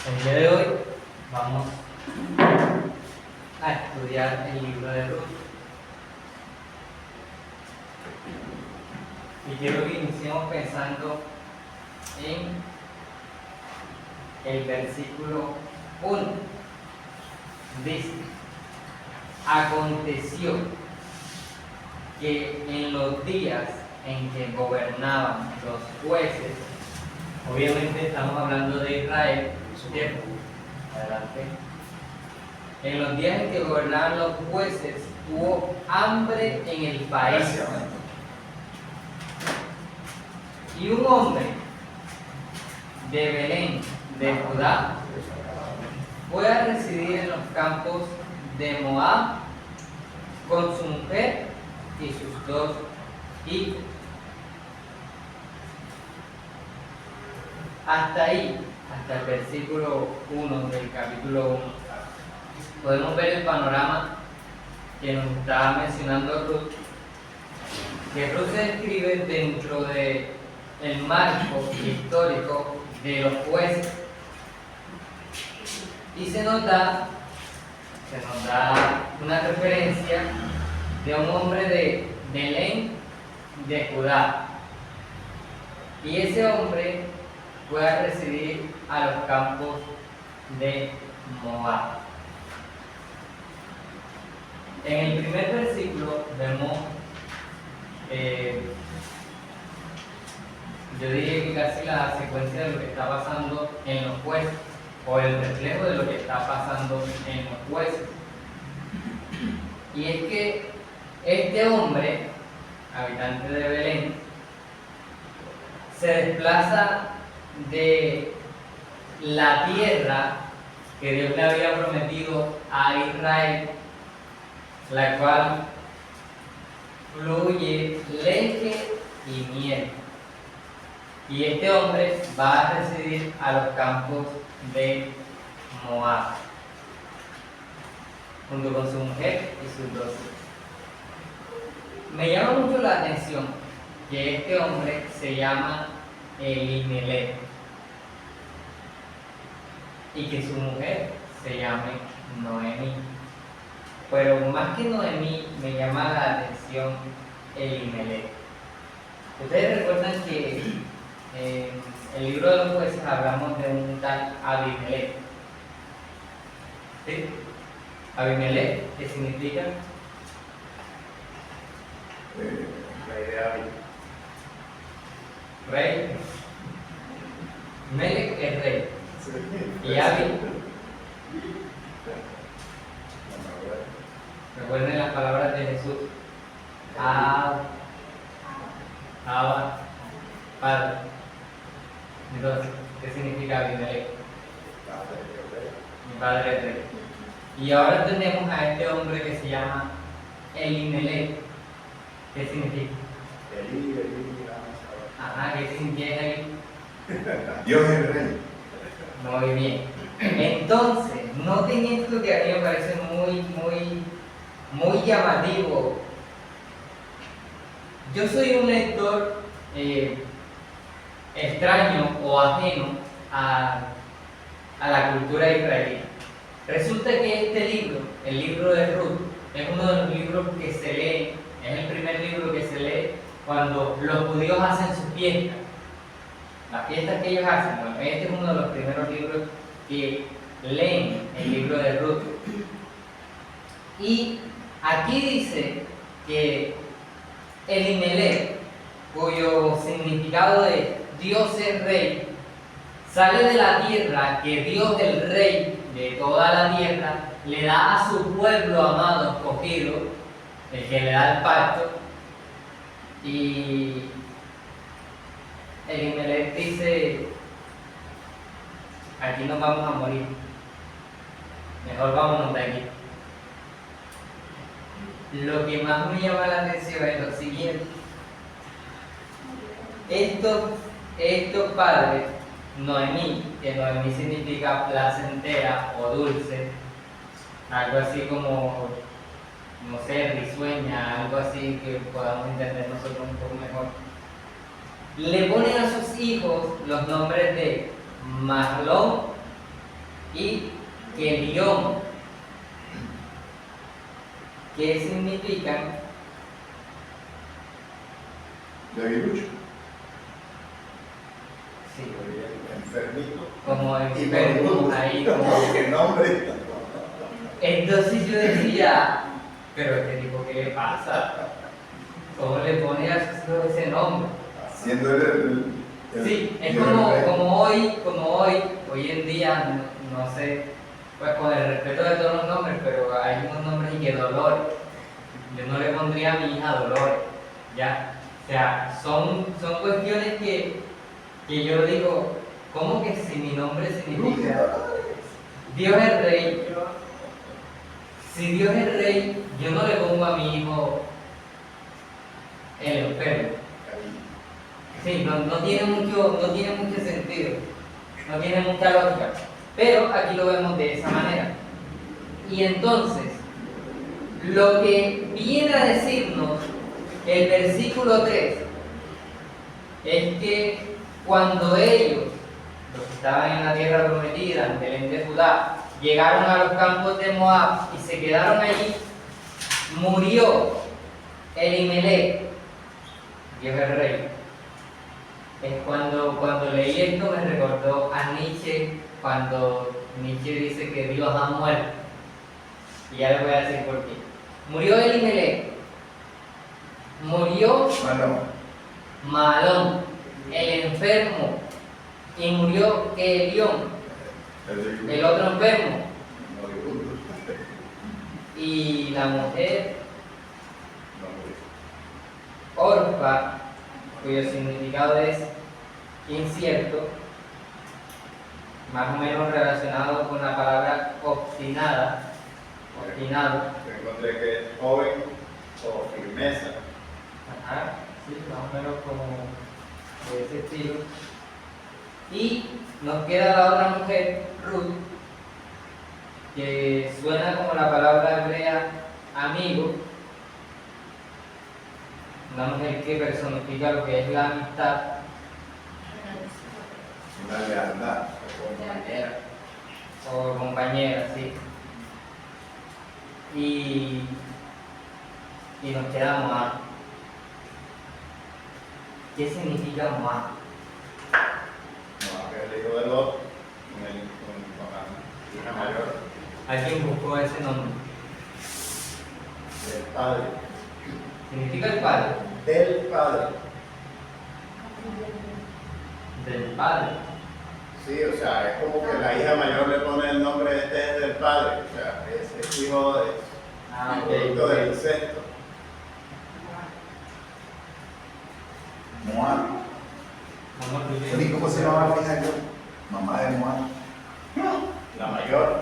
El día de hoy vamos a estudiar el libro de Ruth. Y quiero que iniciemos pensando en el versículo 1. Dice: aconteció que en los días en que gobernaban los jueces, obviamente estamos hablando de Israel, ¿cierto? Adelante. En los días en que gobernaban los jueces, hubo hambre en el país. Y un hombre de Belén, de Judá, fue a residir en los campos de Moab con su mujer y sus 2 hijos. Hasta ahí, hasta el versículo 1 del capítulo 1, podemos ver el panorama que nos está mencionando Ruth, que Ruth se describe dentro del marco histórico de los jueces. Y se nos da una referencia de un hombre de Belén, de Judá. Y ese hombre fue a residir a los campos de Moab. En el primer versículo vemos, yo diría que casi la secuencia de lo que está pasando en los jueces, o el reflejo de lo que está pasando en los jueces. Y es que este hombre, habitante de Belén, se desplaza de la tierra que Dios le había prometido a Israel, la cual fluye leche y miel. Y este hombre va a residir a los campos de Moab, junto con su mujer y sus 2 hijos. Me llama mucho la atención que este hombre se llama Elimelech y que su mujer se llame Noemí. Pero más que Noemí, me llama la atención Elimelech. Ustedes recuerdan que en el libro de los jueces hablamos de un tal Abimelech. ¿Sí? Abimelech, ¿qué significa? Rey de Abi. Rey. Melech es rey. Y Abi, recuerden las palabras de Jesús. Abba, Padre. Entonces, ¿qué significa Abimelech? Mi padre es rey. Y ahora tenemos a este hombre que se llama Elimelech. ¿Qué significa? Ajá, ¿qué significa ahí? Dios es el rey. Muy bien. Entonces, noten esto que a mí me parece muy llamativo. Yo soy un lector extraño o ajeno a la cultura israelí. Resulta que este libro, el libro de Ruth, es uno de los libros que se lee, es el primer libro que se lee cuando los judíos hacen sus fiestas. Las fiestas que ellos hacen, bueno, este es uno de los primeros libros que leen el libro de Ruth. Y aquí dice que Elimelech, cuyo significado de Dios es rey, sale de la tierra que Dios, el rey de toda la tierra, le da a su pueblo amado, escogido, el que le da el pacto. Y Elimelech dice: aquí nos vamos a morir, mejor vámonos de aquí. Lo que más me llama la atención es lo siguiente: estos padres, Noemí, que Noemí significa placentera o dulce, algo así como, no sé, risueña, algo así que podamos entender nosotros un poco mejor, le ponen a sus hijos los nombres de Mahlón y Kelión, que significan Debilucho. sí, Enfermito. como Y enfermos moribundo. ahí, como... ¿Qué nombre? Entonces yo decía, pero este tipo, ¿qué le pasa? ¿Cómo le pone a sus hijos ese nombre? Siendo el Sí, es el como, rey. hoy en día, no sé, pues con el respeto de todos los nombres, pero hay unos nombres y que Dolores. Yo no le pondría a mi hija Dolores, ¿ya? O sea, son cuestiones que yo digo, ¿cómo que si mi nombre significa Dios es Rey? Si Dios es Rey, yo no le pongo a mi hijo el enfermo. Sí, no tiene mucho sentido, no tiene mucha lógica, pero aquí lo vemos de esa manera. Y entonces, lo que viene a decirnos el versículo 3 es que cuando ellos, los que estaban en la tierra prometida, en Belén de Judá, llegaron a los campos de Moab y se quedaron allí, murió Elimelech, Dios es rey. Es cuando leí esto me recordó a Nietzsche, cuando Nietzsche dice que Dios ha muerto. Y ya les voy a decir por qué. Murió Elimelech, murió Malón, el enfermo, y murió Kelión, el otro enfermo, Moribundo. y la mujer Orfa, cuyo significado es incierto, más o menos relacionado con la palabra obstinado. Yo encontré que es joven o firmeza. Ajá, sí, más o menos como de ese estilo. Y nos queda la otra mujer, Ruth, que suena como la palabra hebrea amigo, una mujer que personifica lo que es la amistad, Una lealtad. o compañera, sí. Y nos queda Moab. ¿Qué significa Moab? No, el hijo de Lot, con hija mayor ¿Alguien buscó ese nombre? del padre. ¿Significa el padre? Del padre. Del padre. Sí, o sea, es como que la hija mayor le pone el nombre este es del padre. O sea, es hijo de producto del incesto. Moab. ¿Y cómo se llamaba la hija yo? Mamá de Moab. La mayor.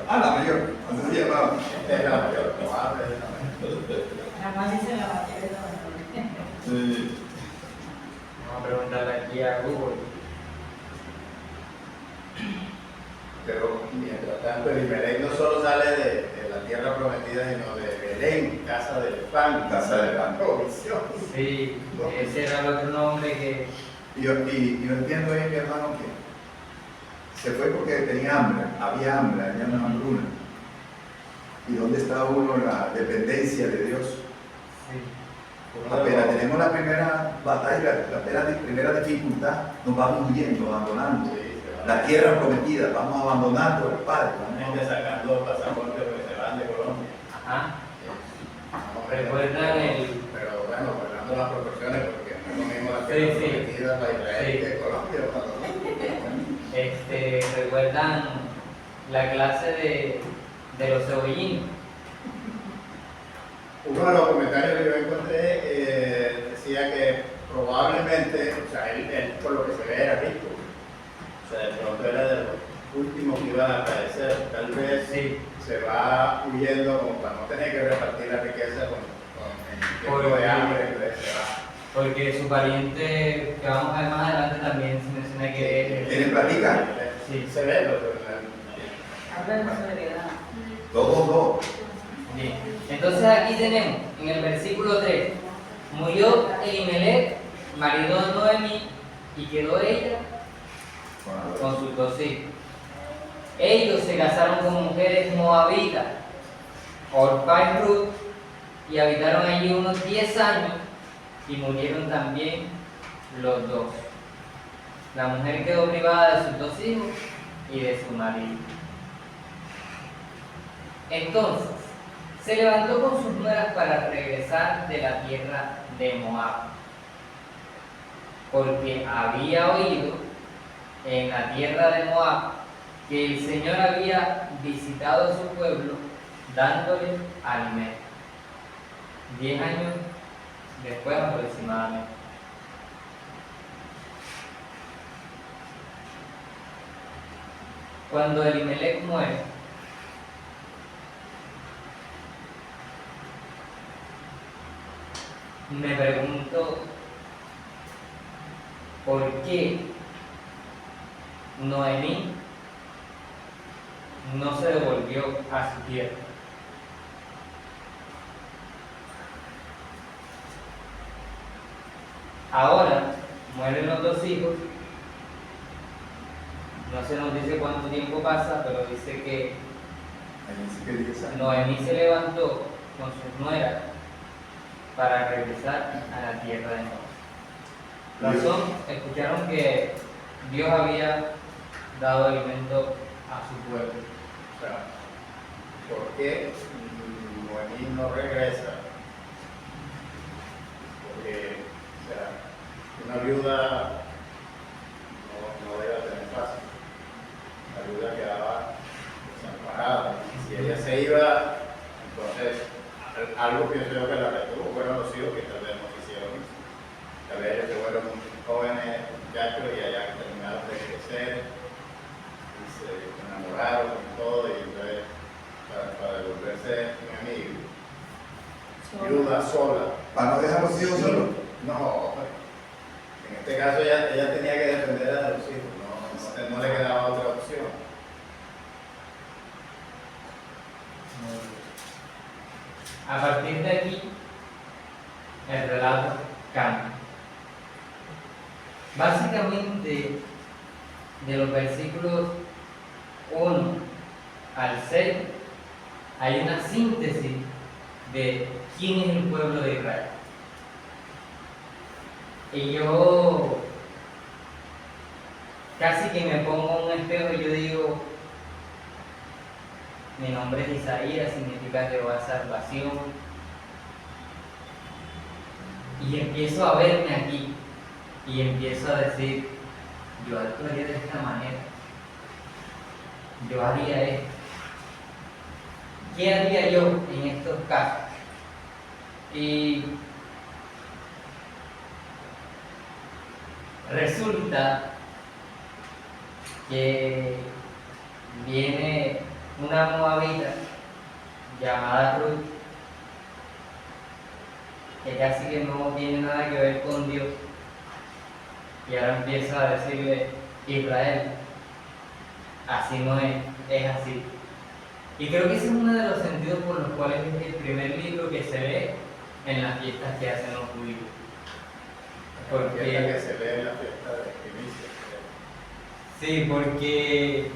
Ah, la mayor. ¿Cómo se llamaba? Esta es la mayor. Moab es la mayor. Nada más dice la mayoría. Sí. Vamos a preguntarle aquí a Google. Pero mientras tanto, Elimelech no solo sale de la tierra prometida, sino de Belén, casa del pan. Casa del pan. Provisión. Sí, ese era el otro nombre que... Y yo entiendo ahí, mi hermano, que se fue porque tenía hambre, había hambre, había una hambruna. ¿Y dónde está uno la dependencia de Dios? Sí. Apenas tenemos la primera batalla, la primera dificultad, nos vamos huyendo, abandonando. Sí, se van. La tierra prometida, vamos abandonando al Padre. Gente sacando pasaportes porque se van de Colombia. Ajá. No, ¿Recuerdan el...? Pero bueno, guardando las proporciones, porque no es lo mismo la Sí, tierra sí. prometida para Israel Sí. que Colombia. ¿Recuerdan la clase de los cebollines? Uno de los comentarios que yo encontré decía que probablemente, o sea, él por lo que se ve era rico. O sea, de pronto era de los últimos que iban a aparecer. Tal vez Sí. se va huyendo como para no tener que repartir la riqueza con el tiempo de hambre, entonces se va. Porque su pariente, que vamos a ver más adelante, también se menciona que... ¿Tienen platica? Sí. Se ve, Habla de su heredad. Todos. Bien. Entonces aquí tenemos, en el versículo 3, murió Elimelech, marido de Noemí, y quedó ella con sus dos hijos. Ellos se casaron con mujeres moabitas, Orpa y Ruth, y habitaron allí unos 10 años y murieron también los dos. La mujer quedó privada de sus 2 hijos y de su marido. Entonces, se levantó con sus nueras para regresar de la tierra de Moab, porque había oído en la tierra de Moab que el Señor había visitado a su pueblo dándole alimento. 10 años después aproximadamente. Cuando Elimelech muere, me pregunto por qué Noemí no se devolvió a su tierra. Ahora mueren los 2 hijos. No se nos dice cuánto tiempo pasa, pero dice que Ahí dice que 10 años. Noemí se levantó con sus nueras para regresar a la tierra de Moab. Razón, escucharon que Dios había dado alimento a su pueblo. O sea, ¿por qué Noemí no regresa? Porque, o sea, una viuda no debe tener fácil. La viuda quedaba desamparada. Si ella se iba, entonces algo pienso yo que la retuvo fueron los hijos que tal vez no hicieron eso. Tal vez ellos se fueron jóvenes muchachos y allá terminaron de crecer y se enamoraron y todo, y entonces para devolverse mi amigo, viuda sola. ¿Para no dejar los hijos solos? No, en este caso ella tenía que depender de los hijos, no le quedaba otra opción. A partir de aquí, el relato cambia. Básicamente, de los versículos 1 al 6, hay una síntesis de quién es el pueblo de Israel. Y yo casi que me pongo en un espejo y yo digo, mi nombre es Isaías, significa Jehová salvación. Y empiezo a verme aquí y empiezo a decir, yo actuaría de esta manera, yo haría esto. ¿Qué haría yo en estos casos? Y resulta que viene una moabita llamada Ruth, que casi que no tiene nada que ver con Dios, y ahora empieza a decirle, Israel, así no es así. Y creo que ese es uno de los sentidos por los cuales es el primer libro que se ve en las fiestas que hacen los judíos. Porque que se lee en la fiesta de primicia. Sí, porque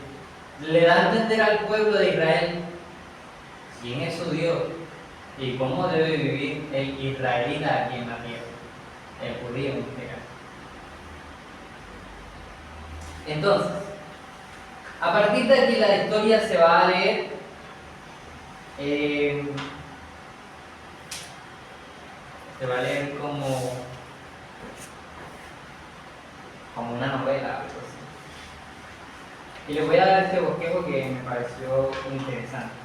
le da a entender al pueblo de Israel quién es su Dios y cómo debe vivir el israelita aquí en la tierra, el judío en este caso. Entonces, a partir de aquí la historia se va a leer como una novela, algo así. Y les voy a dar este bosquejo que me pareció interesante.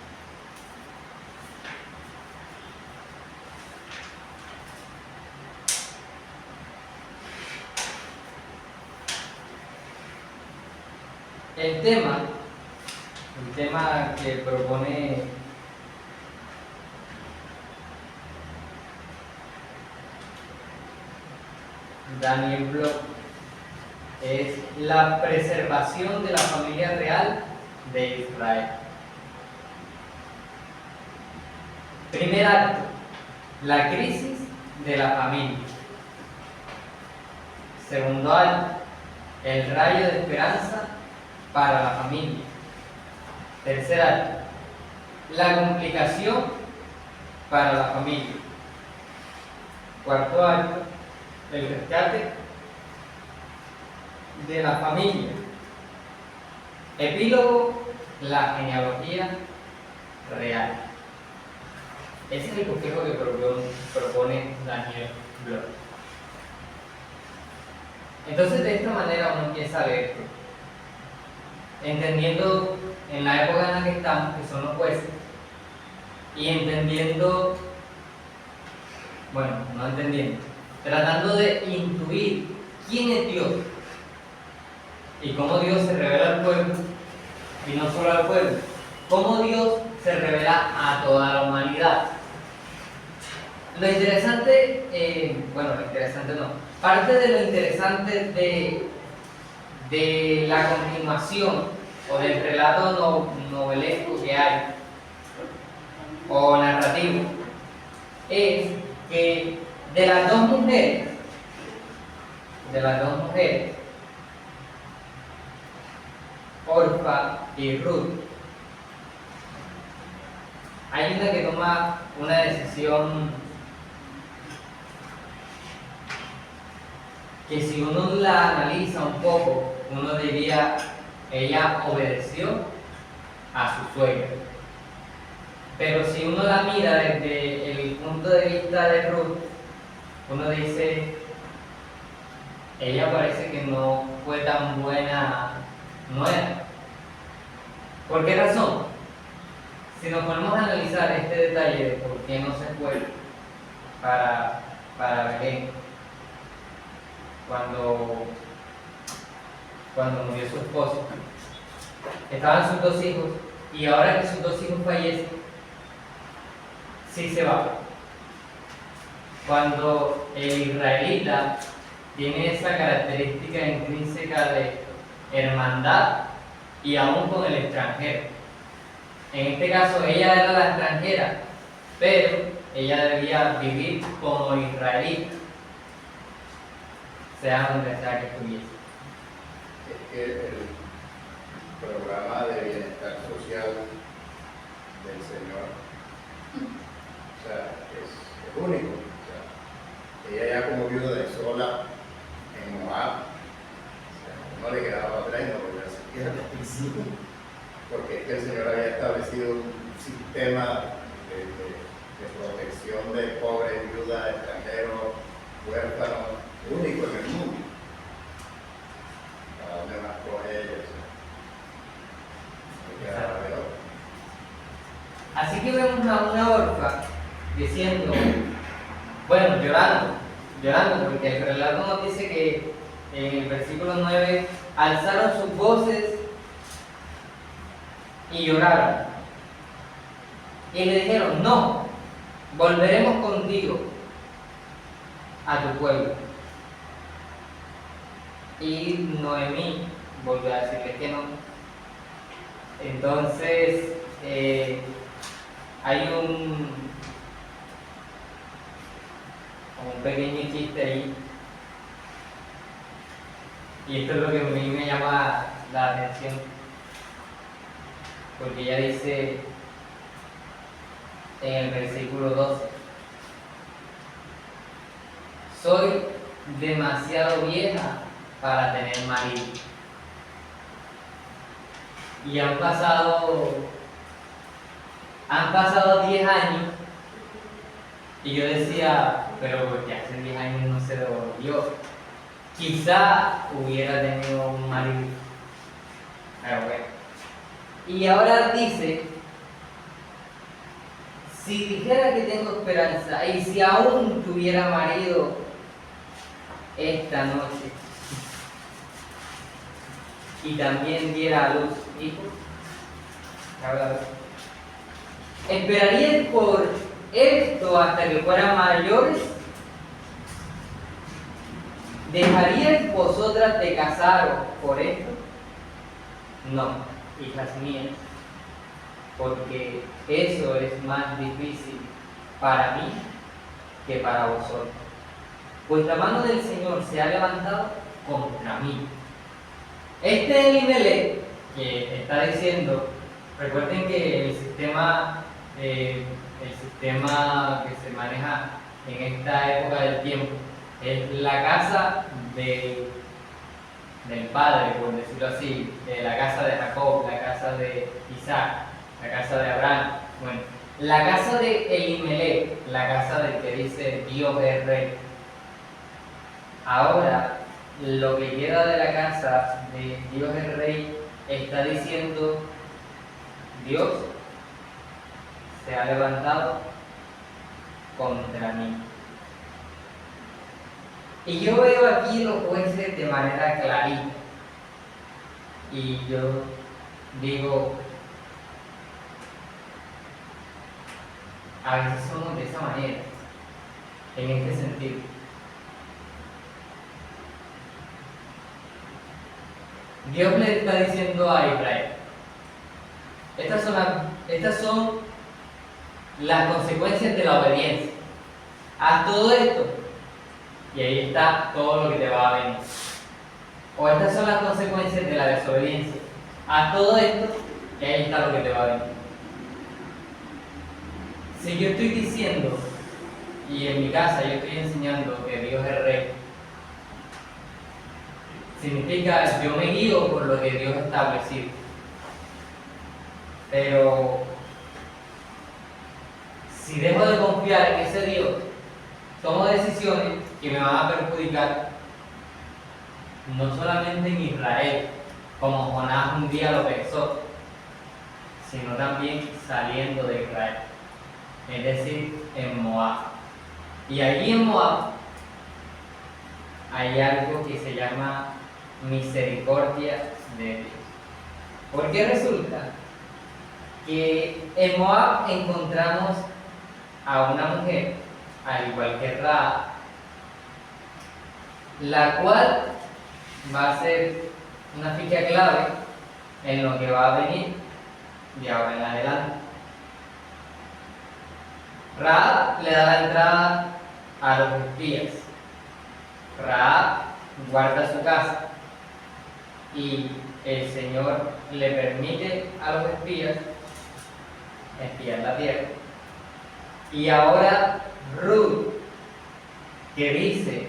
El tema que propone Daniel Bloch es la preservación de la familia real de Israel. Primer acto, la crisis de la familia. Segundo acto, el rayo de esperanza para la familia. Tercer acto, la complicación para la familia. Cuarto acto, el rescate de la familia. Epílogo, la genealogía real. Ese es el bosquejo que propone Daniel Bloch. Entonces, de esta manera uno empieza a leer, entendiendo en la época en la que estamos, que son los jueces, y entendiendo, bueno, no entendiendo, tratando de intuir quién es Dios y cómo Dios se revela al pueblo, y no solo al pueblo, cómo Dios se revela a toda la humanidad. Lo interesante, lo interesante no, parte de lo interesante de la continuación o del relato novelesco que hay, o narrativo, es que de las dos mujeres, Orfa y Ruth, hay una que toma una decisión que, si uno la analiza un poco, uno diría, ella obedeció a su suegra. Pero si uno la mira desde el punto de vista de Ruth, uno dice, ella parece que no fue tan buena nuera. ¿Por qué razón? Si nos ponemos a analizar este detalle de por qué no se fue para Belén cuando murió su esposo, estaban sus dos hijos, y ahora que sus dos hijos fallecen, sí se va. Cuando el israelita tiene esa característica intrínseca de hermandad y aún con el extranjero. En este caso ella era la extranjera, pero ella debía vivir como israelita, sea donde sea que estuviese. Es que el programa de bienestar social del Señor, o sea, es único. O sea, ella ya como viuda de sola en Moab, o sea, no le quedaba otra y no volvió a ser tierra al principio, porque es que el Señor había establecido un sistema de protección de pobres, viudas, extranjeros, huérfanos, único en el mundo. ¿A dónde más coge ellos? Así que vemos a una Orfa diciendo, bueno, llorando, porque el relato nos dice que en el versículo 9 alzaron sus voces y lloraron. Y le dijeron, no, volveremos contigo a tu pueblo. Y Noemí volvió a decirle que no. Entonces, hay un pequeño chiste ahí. Y esto es lo que a mí me llama la atención. Porque ella dice en el versículo 12, soy demasiado vieja para tener marido. Y han pasado 10 años, y yo decía, pero porque hace 10 años no se devolvió. Quizá hubiera tenido un marido. Pero bueno. Y ahora dice, si dijera que tengo esperanza, y si aún tuviera marido esta noche, y también diera a luz hijos, ¿esperaríais por esto hasta que fueran mayores? ¿Dejaríais vosotras de casaros por esto? No, hijas mías, porque eso es más difícil para mí que para vosotros. Pues la mano del Señor se ha levantado contra mí. Este Elimelech que está diciendo, Recuerden que el sistema que se maneja en esta época del tiempo es la casa del padre, por decirlo así, la casa de Jacob, la casa de Isaac, la casa de Abraham. Bueno, la casa de Elimelech, la casa del que dice Dios es rey. Ahora, lo que queda de la casa de Dios es rey está diciendo: Dios se ha levantado contra mí. Y yo veo aquí los jueces de manera clarita. Y yo digo, a veces somos de esa manera, en este sentido. Dios le está diciendo a Israel: estas son las consecuencias de la obediencia. Haz todo esto y ahí está todo lo que te va a venir. O estas son las consecuencias de la desobediencia. Haz todo esto y ahí está lo que te va a venir. Si yo estoy diciendo, y en mi casa yo estoy enseñando que Dios es rey, significa yo me guío por lo que Dios ha establecido. Pero si dejo de confiar en ese Dios, tomo decisiones que me van a perjudicar, no solamente en Israel, como Jonás un día lo pensó, sino también saliendo de Israel, es decir, en Moab. Y allí en Moab hay algo que se llama misericordia de Dios. Porque resulta que en Moab encontramos a una mujer, al igual que Rahab, la cual va a ser una ficha clave en lo que va a venir de ahora en adelante. Rahab le da la entrada a los espías. Rahab guarda su casa y el Señor le permite a los espías espiar la tierra. Y ahora Ruth, que dice: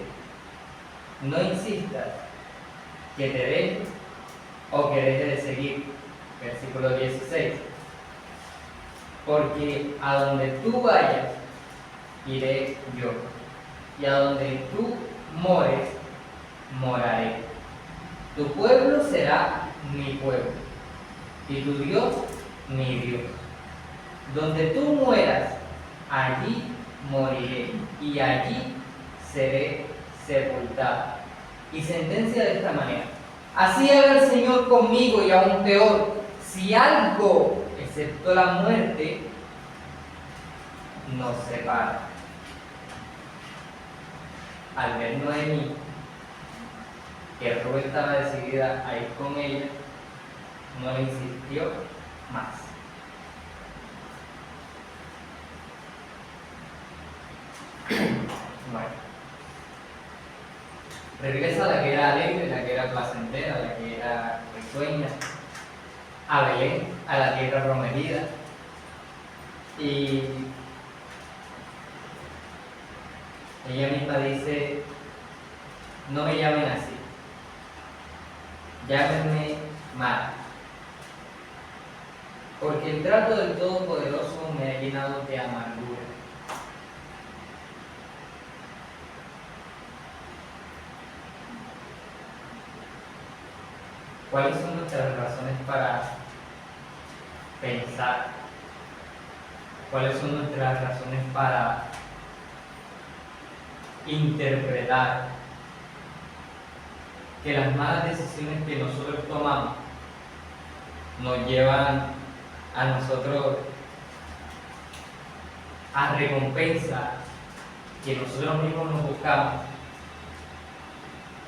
no insistas que te deje o que deje de seguir, versículo 16, porque a donde tú vayas iré yo, y a donde tú mores moraré. Tu pueblo será mi pueblo y tu Dios mi Dios. Donde tú mueras, allí moriré y allí seré sepultado. Y sentencia de esta manera: así haga el Señor conmigo, y aún peor, si algo excepto la muerte nos separa. Al ver Noemí que Ruth estaba decidida a ir con ella, no le insistió más. Bueno, regresa a la que era alegre, la que era placentera, la que era risueña, a Belén, a la tierra prometida. Y ella misma dice: no me llamen así, llámenme Mara, porque el trato del Todopoderoso me ha llenado de amargura. ¿Cuáles son nuestras razones para pensar? ¿Cuáles son nuestras razones para interpretar que las malas decisiones que nosotros tomamos nos llevan a nosotros a recompensa que nosotros mismos nos buscamos?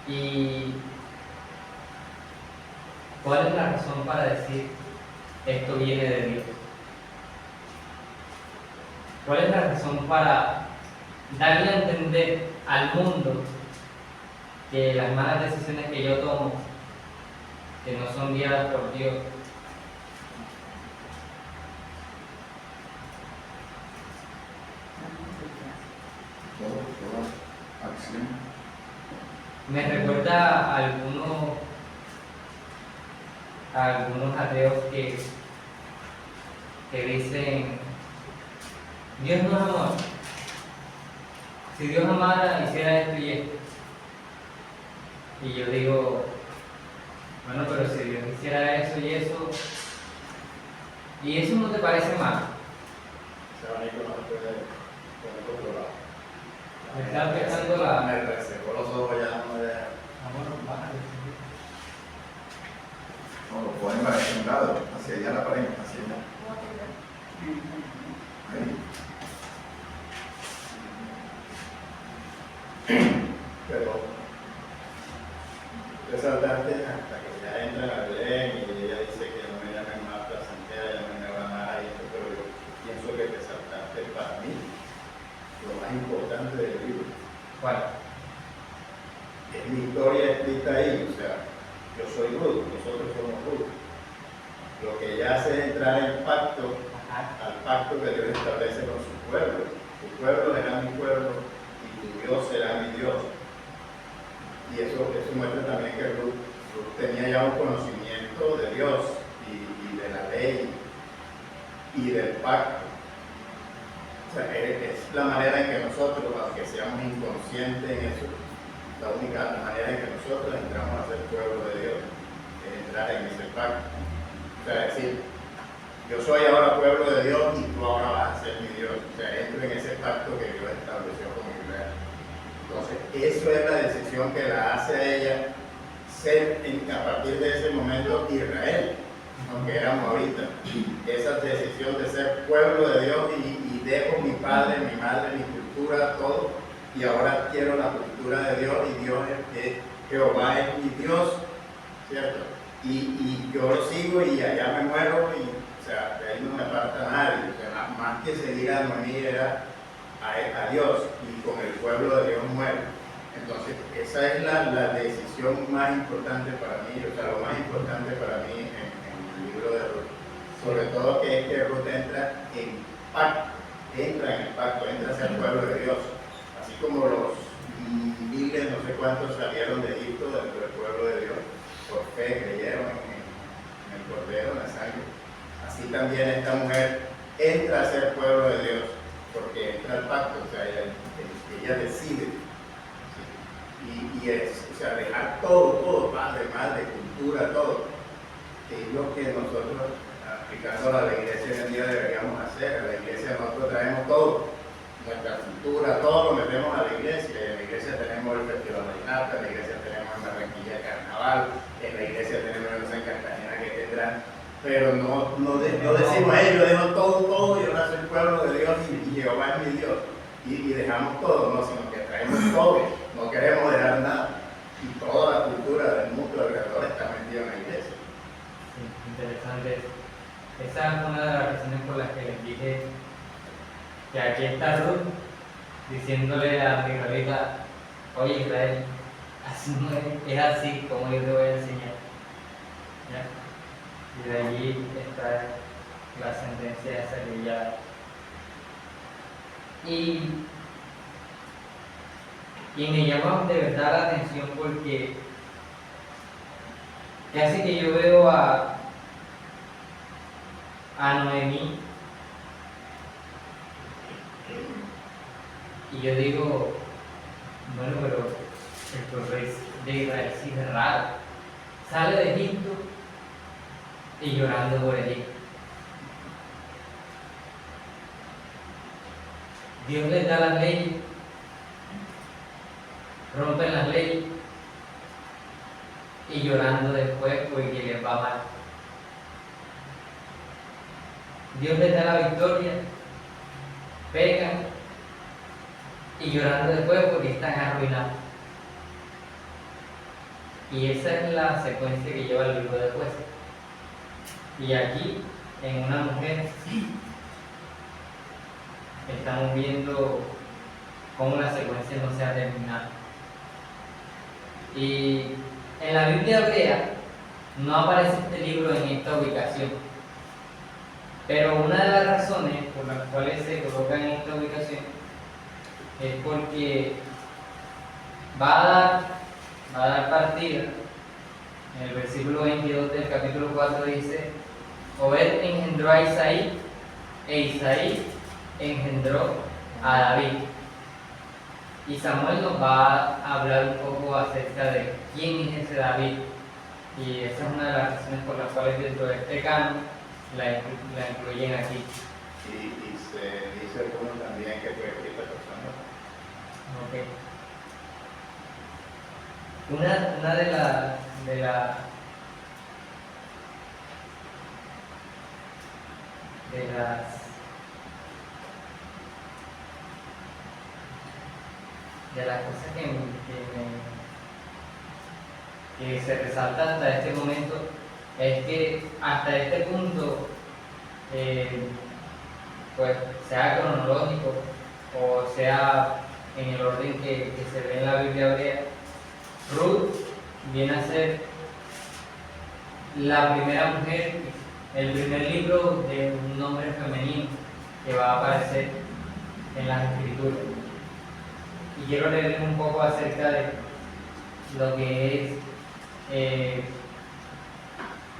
Y ¿cuál es la razón para decir esto viene de Dios? ¿Cuál es la razón para darle a entender al mundo que las malas decisiones que yo tomo, que no son guiadas por Dios, recuerda a algunos ateos que dicen, Dios no es amor. Si Dios amara, hiciera esto y esto. Y yo digo, bueno, pero si Dios hiciera eso y eso no te parece mal. Se van a ir con la controlado. Me está afectando la... Me resecó los ojos, ya no me deja. No, lo ponen hacia un lado, hacia allá la pared, hacia allá. Ahí. Pero resaltante hasta que ya entra a Belén y ella dice que no me llamen más placentera, ya me llaman más y esto, pero yo pienso que resaltante para mí lo más importante del libro ¿Cuál? es mi historia escrita ahí, o sea, yo soy Ruth, nosotros somos Ruth. Lo que ella hace es entrar en pacto, al pacto que Dios establece con su pueblo. Tu pueblo será mi pueblo y tu Dios será mi Dios. Y eso muestra también que Ruth tenía ya un conocimiento de Dios y de la ley y del pacto. O sea, es la manera en que nosotros, aunque seamos inconscientes en eso, la única manera en que nosotros entramos a ser pueblo de Dios, es entrar en ese pacto. O sea, es decir, yo soy ahora pueblo de Dios y tú ahora vas a ser mi Dios. O sea, entro en ese pacto que Dios estableció con Israel. Entonces, eso es la decisión que la hace a ella ser, a partir de ese momento, Israel, aunque éramos ahorita. Esa decisión de ser pueblo de Dios y dejo mi padre, mi madre, mi cultura, todo, y ahora quiero la cultura de Dios y Dios es Jehová es mi Dios, ¿cierto? Y yo lo sigo y allá me muero y, o sea, de ahí no me aparta nadie. O sea, más que seguir a Noemí era a Dios y con el pueblo de Dios muere. Entonces, esa es la decisión más importante para mí, o sea, lo más importante para mí en el libro de Ruth. Sobre todo que es que Ruth entra en pacto, entra en el pacto, entra hacia el pueblo de Dios. Así como los miles, no sé cuántos salieron de Egipto dentro del pueblo de Dios, por fe creyeron en el Cordero, en la sangre. Así también esta mujer entra a ser pueblo de Dios, porque entra al pacto, o sea, ella decide. ¿Sí? Y es, o sea, dejar todo, padre, madre, cultura, todo, que es lo que nosotros, aplicando a la iglesia hoy en día, deberíamos hacer. A la iglesia nosotros traemos todo, nuestra cultura, todo lo metemos a la iglesia. En la iglesia tenemos el Festival de Nata, en la iglesia tenemos en Barranquilla el Carnaval, en la iglesia tenemos en San Cartagena que tendrán, pero no decimos, hey, yo dejo todo, yo ahora soy el pueblo de Dios y Jehová es mi Dios, y dejamos todo, no, sino que traemos todo, no queremos dejar nada, y toda la cultura del mundo alrededor está metida en la iglesia. Sí, interesante. Esa es una de las razones por las que les dije que aquí está Ruth diciéndole a mi israelita, oye Israel, así no es así como yo te voy a enseñar. ¿Ya? Y de allí está la sentencia esa que ya. Y me llama de verdad la atención porque casi que yo veo a Noemí y yo digo, bueno, pero el progreso de Israel sí es raro. Sale de Egipto y llorando por Egipto. Dios les da las leyes, rompen las leyes y llorando después porque les va mal. Dios les da la victoria, pecan y llorando después porque están arruinados. Y esa es la secuencia que lleva el libro de Jueces. Y aquí, en una mujer, estamos viendo cómo la secuencia no se ha terminado. Y en la Biblia hebrea no aparece este libro en esta ubicación. Pero una de las razones por las cuales se coloca en esta ubicación es porque va a dar va a dar partida, en el versículo 22 del capítulo 4 dice, Obed engendró a Isaí, e Isaí engendró a David. Y Samuel nos va a hablar un poco acerca de quién es ese David. Y esa es una de las razones por las cuales dentro de este canon la incluyen aquí. Y se dice uno también que fue escrita por Samuel. Okay. Una de las cosas que se resalta hasta este momento es que hasta este punto, pues sea cronológico o sea en el orden que se ve en la Biblia hebrea, Ruth viene a ser la primera mujer, el primer libro de un nombre femenino que va a aparecer en las Escrituras. Y quiero leerles un poco acerca de lo que es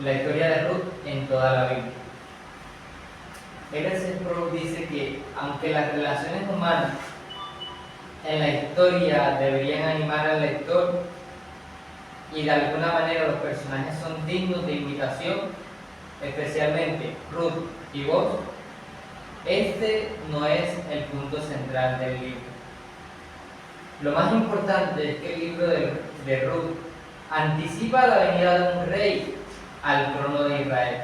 la historia de Ruth en toda la Biblia. R.C. Sproul dice que aunque las relaciones humanas en la historia deberían animar al lector y de alguna manera los personajes son dignos de imitación, especialmente Ruth y Boaz, este no es el punto central del libro. Lo más importante es que el libro de Ruth anticipa la venida de un rey al trono de Israel.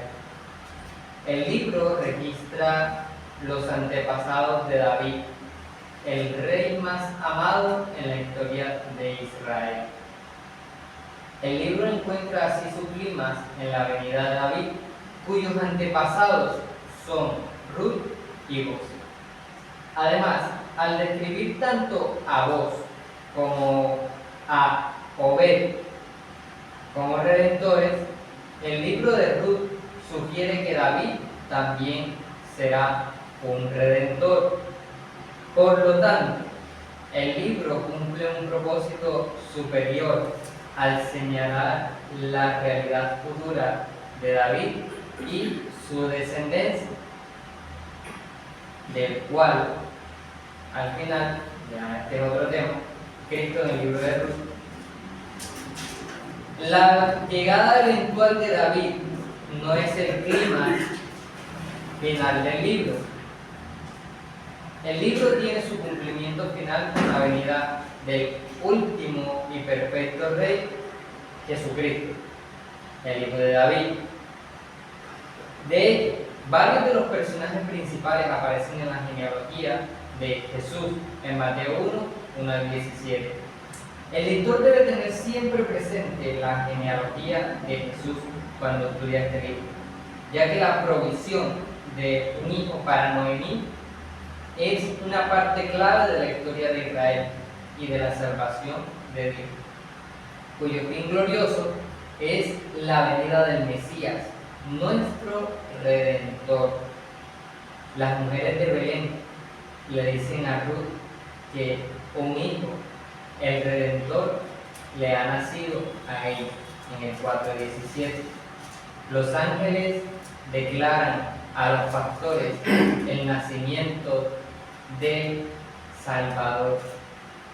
El libro registra los antepasados de David, el rey más amado en la historia de Israel. El libro encuentra así su clímax en la venida de David, cuyos antepasados son Ruth y Boaz. Además, al describir tanto a Boaz como a Obed como redentores, el libro de Ruth sugiere que David también será un redentor. Por lo tanto, el libro cumple un propósito superior al señalar la realidad futura de David y su descendencia, del cual, al final, ya este es otro tema, Cristo en el libro de Ruth. La llegada eventual de David no es el clímax final del libro. El libro tiene su cumplimiento final con la venida del último y perfecto Rey, Jesucristo, el Hijo de David. De hecho, varios de los personajes principales aparecen en la genealogía de Jesús en Mateo 1 al 17. El lector debe tener siempre presente la genealogía de Jesús cuando estudia este libro, ya que la provisión de un hijo para Noemí es una parte clave de la historia de Israel y de la salvación de Dios, cuyo fin glorioso es la venida del Mesías, nuestro Redentor. Las mujeres de Belén le dicen a Ruth que un hijo, el Redentor, le ha nacido a ella en el 4:17. Los ángeles declaran a los pastores el nacimiento del Salvador,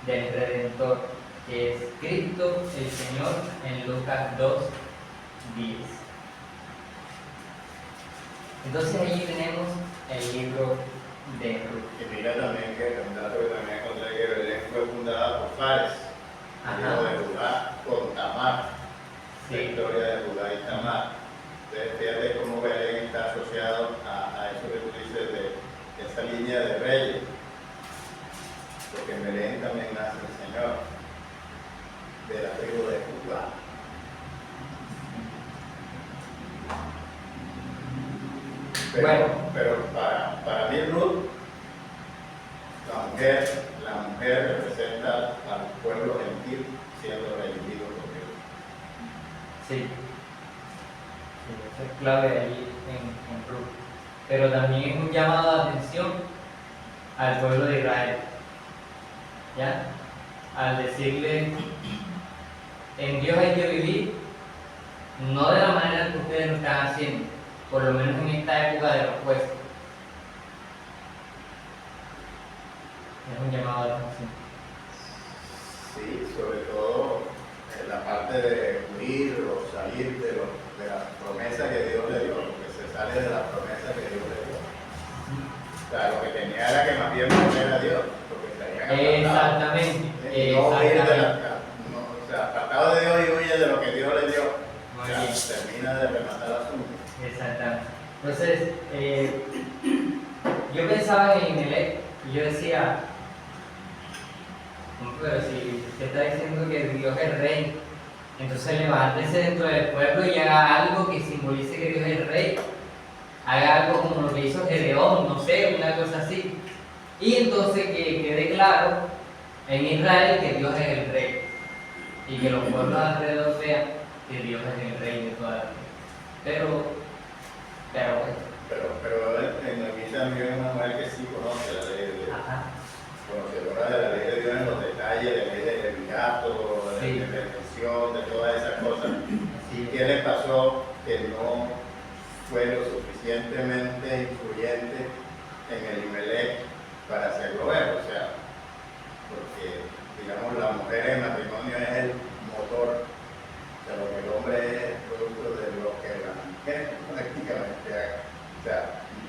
del Redentor, que es Cristo el Señor, en Lucas 2:10. Entonces allí tenemos el libro de Ruth. Y mira también que un dato que también encontré que Belén fue fundada por Fares, hijo de Judá con Tamar. La historia de Judá y Tamar. Entonces fíjate cómo Belén está asociado a eso que tú dices de esa línea de reyes. Porque en Belén también nace el Señor, de la tribu de Judá. Pero para mí Ruth, la mujer representa al pueblo gentil siendo redimido por Dios. Sí, eso es clave ahí en Ruth. Pero también es un llamado de atención al pueblo de Israel, ¿ya? Al decirle en Dios hay que vivir, no de la manera que ustedes lo están haciendo, por lo menos en esta época de los jueces. Es un llamado a la atención. Sí, sobre todo en la parte de huir o salir de la promesa que Dios le dio, porque se sale de la promesa que Dios le dio. O sea, lo que tenía era que más bien volver a Dios, porque estarían apartados. Exactamente. Y no huir de Exactamente. o sea, apartado de Dios y huye de lo que Dios le dio. Muy O sea, bien. termina de rematar el asunto. Exactamente. Entonces, yo pensaba en Imelec y yo decía, "No, pero si usted está diciendo que Dios es rey, entonces levántese dentro del pueblo y haga algo que simbolice que Dios es rey. Haga algo como lo que hizo Gedeón, no sé, una cosa así. Y entonces que quede claro en Israel que Dios es el rey. Y que los pueblos alrededor vean que Dios es el rey de toda la tierra. Pero en la mí también es una mujer que sí conoce la ley de Dios. Ajá. Conocedora de la ley de Dios en los detalles, de la ley del enviado, Sí. de la elección, de todas esas cosas. Así ¿Qué le pasó que no fue lo suficientemente influyente en el Imelec para hacerlo ver? O sea, porque, digamos, la mujer en matrimonio es el motor, o sea, lo que el hombre es producto de lo que la mujer prácticamente haga. O sea,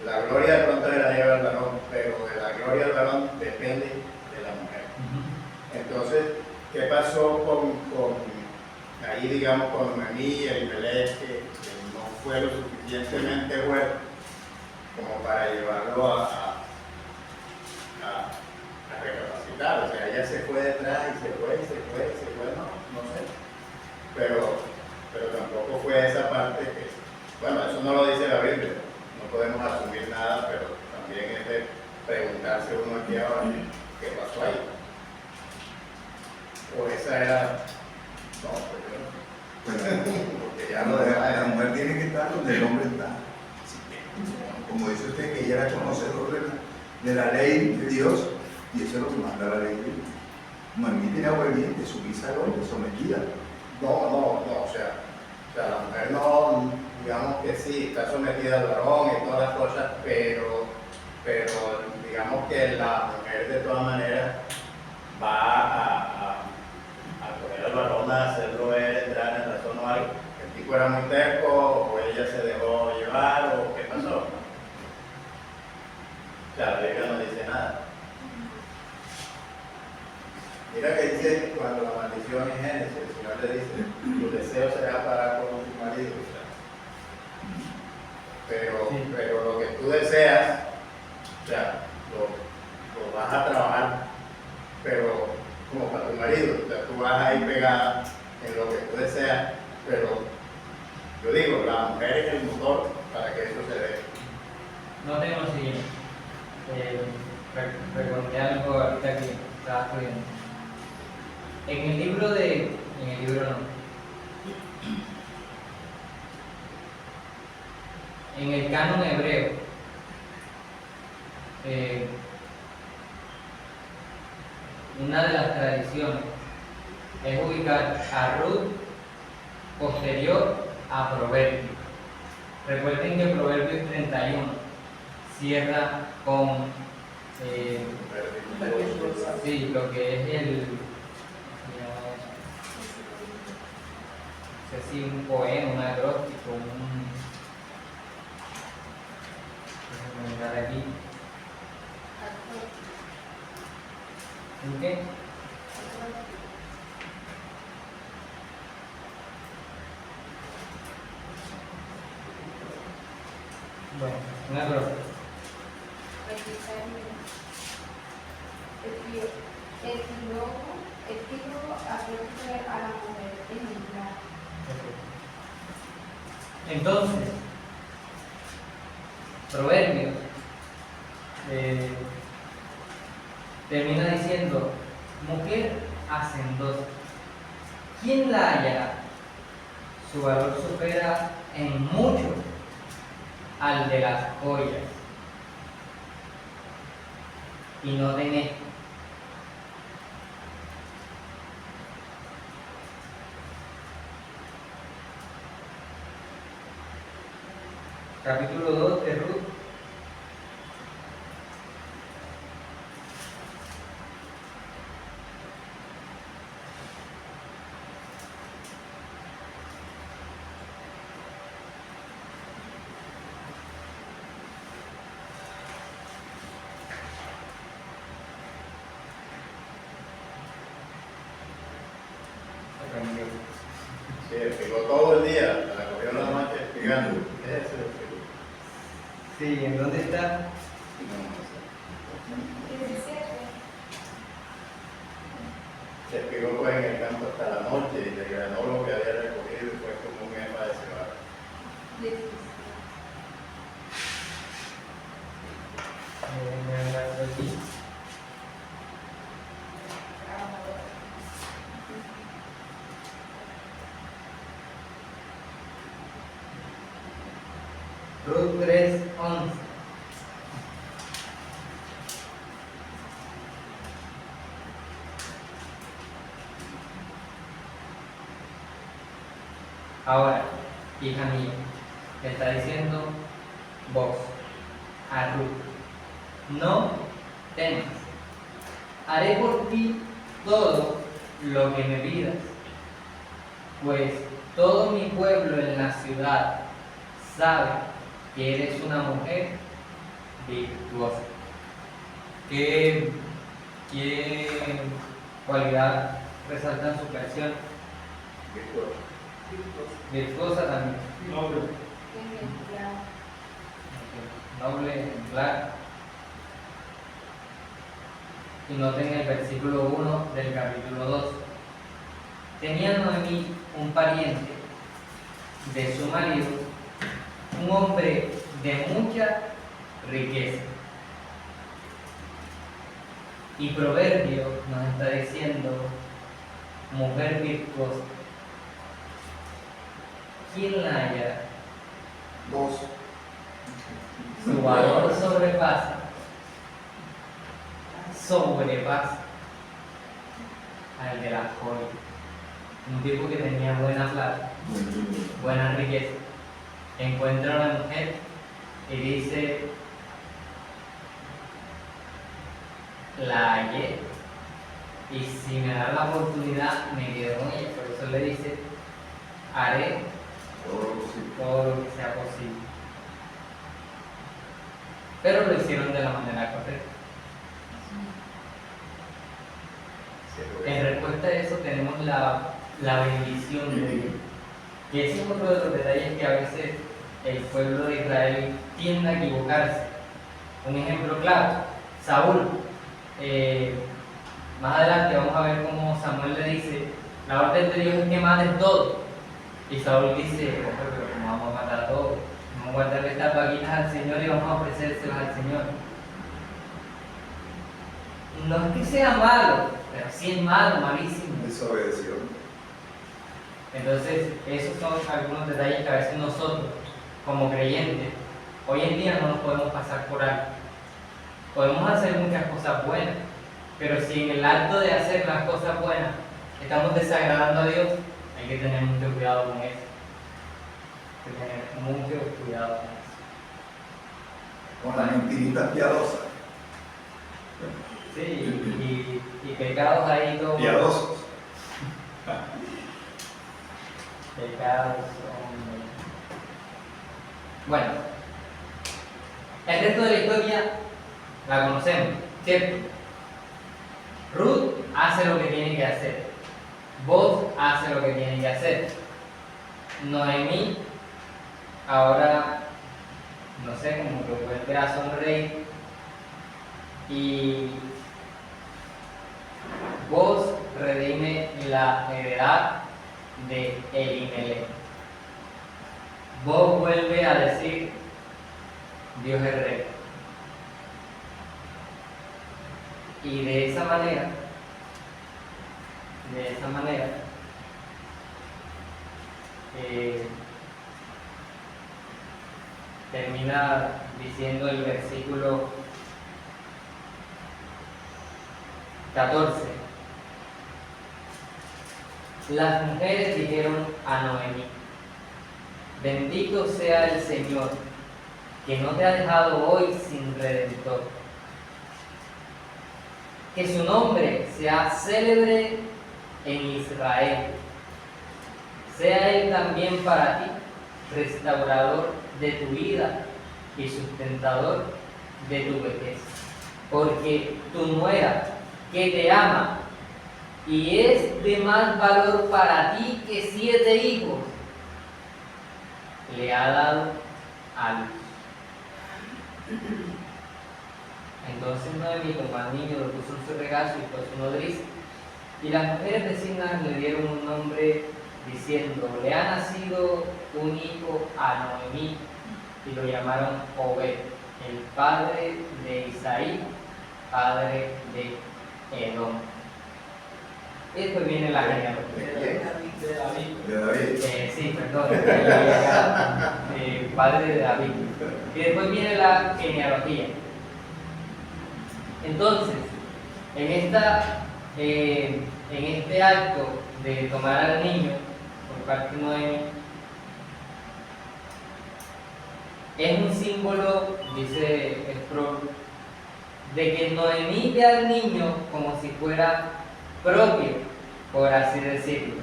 la gloria de pronto se la lleva el varón, pero de la gloria del varón depende de la mujer. Entonces, ¿qué pasó ahí, digamos, con Noemí y Elimelech, que no fue lo suficientemente bueno como para llevarlo a recapacitar? O sea, ella se fue detrás y se fue, no sé. Pero tampoco fue esa parte que, bueno, eso no lo dice la Biblia, no podemos asumir nada, pero también es de preguntarse uno aquí ahora, ¿qué pasó ahí? O esa era, no, pues porque ya no La mujer tiene que estar donde el hombre está. Como dice usted, que ella era conocedor de la ley de Dios, y eso es lo que manda la ley de Dios. Noemí tenía obediente, sumisa al hombre, sometida. no, o sea, la mujer no, digamos que sí, está sometida al varón y todas las cosas, pero digamos que la mujer de todas maneras va a coger al varón a hacerlo él entrar en razón o algo. El tipo era muy terco, o ella se dejó llevar, o qué pasó. O sea, la Biblia no dice nada. Mira que dice cuando la maldición en Génesis, el Señor le dice, tu deseo será parar con tu marido. O sea, pero lo que tú deseas, o sea, lo vas a trabajar, pero como para tu marido, o sea, tú vas a ir pegada en lo que tú deseas, pero yo digo, la mujer es el motor para que eso se dé. No tengo lo siguiente. Recordé algo ahorita que estaba estudiando. En el libro en el canon hebreo, una de las tradiciones es ubicar a Ruth posterior a Proverbios. Recuerden que Proverbios 31 cierra con sí, lo que es no sé si un poema, un acróstico, déjame mirar aquí. ¿Un qué? Bueno, un acróstico. Epílogo aplica a la mujer ejemplar. Entonces, Proverbios termina diciendo, mujer hacendosa, ¿quién la hallará? Su valor supera en mucho al de las joyas. Y noten esto. capítulo 2 de Ruth. Sí, explicó todo el día, la cogió la noche explicando. ¿Qué es eso? Sí, ¿en dónde está? 17. Se explicó pues en el campo hasta la noche y le granó lo que había recogido y fue como un efa de cebada. 17. Aquí. Ruth 3:11. Ahora, hija mía, te está diciendo vos a Ruth, no temas, haré por ti todo lo que me pidas, pues todo mi pueblo en la ciudad sabe que eres una mujer virtuosa. ¿Qué cualidad resalta en su versión? Virtuosa también. Ejemplar. Noble, ejemplar. Y noten el versículo 1 del capítulo 2. Tenía Noemí un pariente de su marido, un hombre de mucha riqueza. Y Proverbio nos está diciendo, mujer virtuosa. ¿Quién la hallará? 2. Su valor sobrepasa al de las joyas. Un tipo que tenía buena plata, buena riqueza, encuentra a una mujer y dice, la hallé y si me da la oportunidad me quedo con ella. Por eso le dice, haré todo lo que sea posible. Pero lo hicieron de la manera correcta. En respuesta a eso tenemos la bendición de Dios. Y ese es otro de los detalles que a veces el pueblo de Israel tiende a equivocarse. Un ejemplo claro, Saúl. Más adelante vamos a ver cómo Samuel le dice, la orden de Dios es que maten todo. Y Saúl dice, pero ¿cómo vamos a matar a todos? Vamos a guardarle estas vaquitas al Señor y vamos a ofrecérselas al Señor. No es que sea malo, pero sí es malo, malísimo. Desobedeció. Entonces, esos son algunos detalles que a veces nosotros, como creyentes, hoy en día no nos podemos pasar por alto. Podemos hacer muchas cosas buenas, pero si en el acto de hacer las cosas buenas estamos desagradando a Dios, hay que tener mucho cuidado con eso. Hay que tener mucho cuidado con eso. Con la mentirita piadosa. Sí, y pecados ahí como... Piadosos. Pecados son... Bueno, el resto de la historia la conocemos, ¿cierto? Ruth hace lo que tiene que hacer. Boaz hace lo que tiene que hacer. Noemí, ahora, no sé, como que vuelve a sonreír. Y Boaz redime la heredad de Elimelech. Boaz vuelve a decir, Dios es rey. Y de esa manera, termina diciendo el versículo 14. Las mujeres dijeron a Noemí, bendito sea el Señor, que no te ha dejado hoy sin redentor. Que su nombre sea célebre en Israel. Sea Él también para ti restaurador de tu vida y sustentador de tu vejez. Porque tu nuera, que te ama y es de más valor para ti que 7 hijos, le ha dado a luz. Entonces Noemí tomó al niño, lo puso en su regazo y fue su nodriza. Y las mujeres vecinas le dieron un nombre diciendo: le ha nacido un hijo a Noemí, y lo llamaron Obed, el padre de Isaí, padre de Edom. Y después viene la genealogía De David. sí, perdón, padre de David. Y después viene la genealogía. Entonces, en este acto de tomar al niño por parte de Noemí, es un símbolo, dice Sproul, de que Noemí ve al niño como si fuera propio, por así decirlo.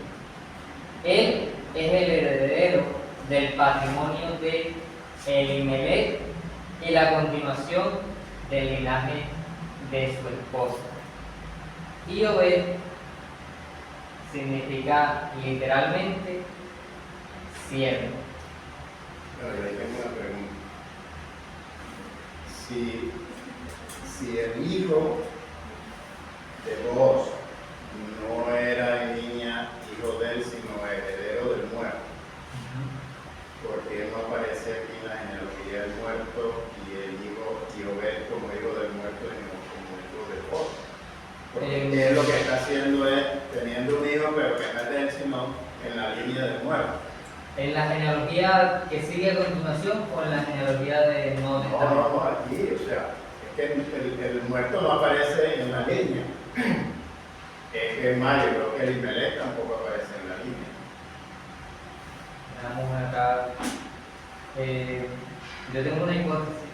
Él es el heredero del patrimonio de Elimelech y la continuación del linaje de su esposa. Y Obed significa literalmente siervo. Pero yo ahí tengo una pregunta. Si el hijo de vos no era en línea hijo de él, sino heredero del muerto, ¿por qué no aparece aquí en la genealogía del muerto y el hijo y Obed como hijo del muerto y no como hijo de vos? Porque él lo que está haciendo es teniendo un hijo, pero que no es de él, sino en la línea del muerto. En la genealogía que sigue a continuación o en la genealogía de Nuevo Testamento. No, aquí, o sea, es que el muerto no aparece en la línea. Es que Mario, creo que el Imelec tampoco aparece en la línea. Veamos acá. Yo tengo una hipótesis.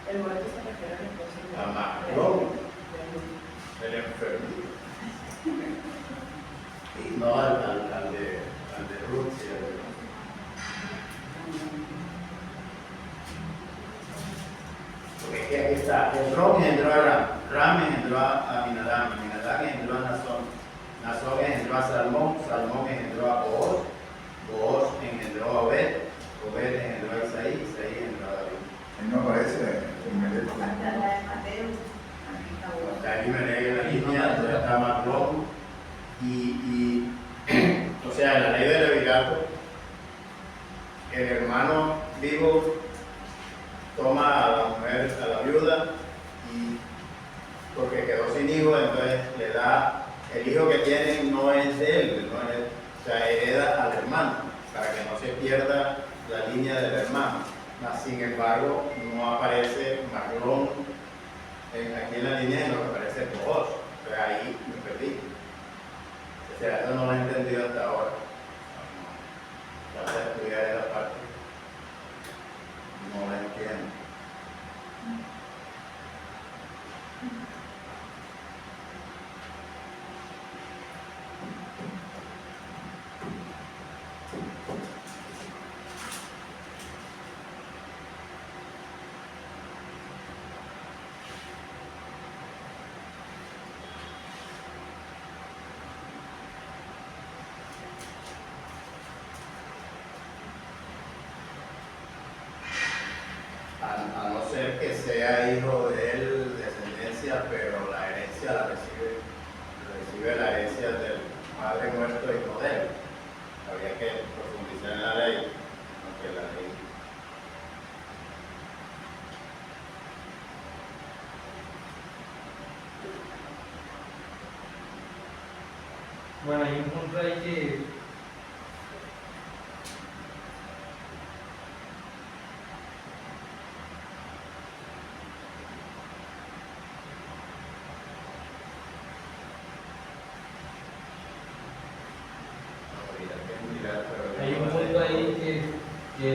El muerto se refiere a la esposa. A Macron, el enfermito. No al de Rusia. Porque es que aquí está, Rom engendró a Ram, Ram engendró a Aminadab, Aminadab engendró a Nazón, Nazón engendró a Salmón, Salmón engendró a Booz, Booz engendró a Obed, Obed engendró a Isaí, Isaí engendró a David. Él no aparece en el Hasta la de Mateo. Está ahí me en la línea, donde está Maclón, y o sea, en la ley de Levirato, el hermano vivo toma a la mujer, a la viuda, y porque quedó sin hijo, entonces le da, el hijo que tiene no es de él, no es, o sea, hereda al hermano, para que no se pierda la línea del hermano. Mas, sin embargo, no aparece Maclón aquí en la línea, sino que aparece Booz. Entonces ahí me perdí. O sea, eso no lo he entendido hasta ahora. Trata de estudiar esa parte. No la entiendo. A no ser que sea hijo de él, descendencia, pero la herencia la recibe la herencia del padre muerto y no de él. Habría que profundizar en la ley, aunque la ley. Bueno, hay un punto ahí que Habría que mirar, pero hay un punto ahí que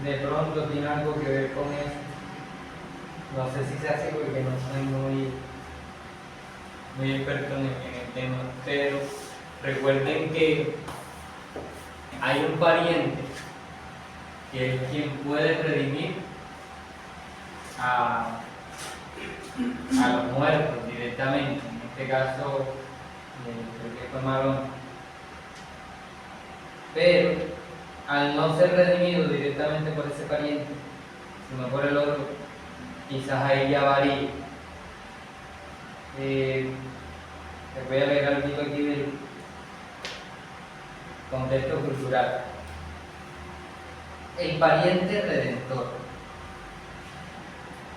de pronto tiene algo que ver con eso. No sé si se hace porque no soy muy experto en el tema, pero recuerden que hay un pariente que es quien puede redimir a los muertos directamente. En este caso, creo que fue Marón. Pero al no ser redimido directamente por ese pariente, sino por el otro, quizás ahí ya varía. Les voy a leer algo aquí del contexto cultural. El pariente redentor.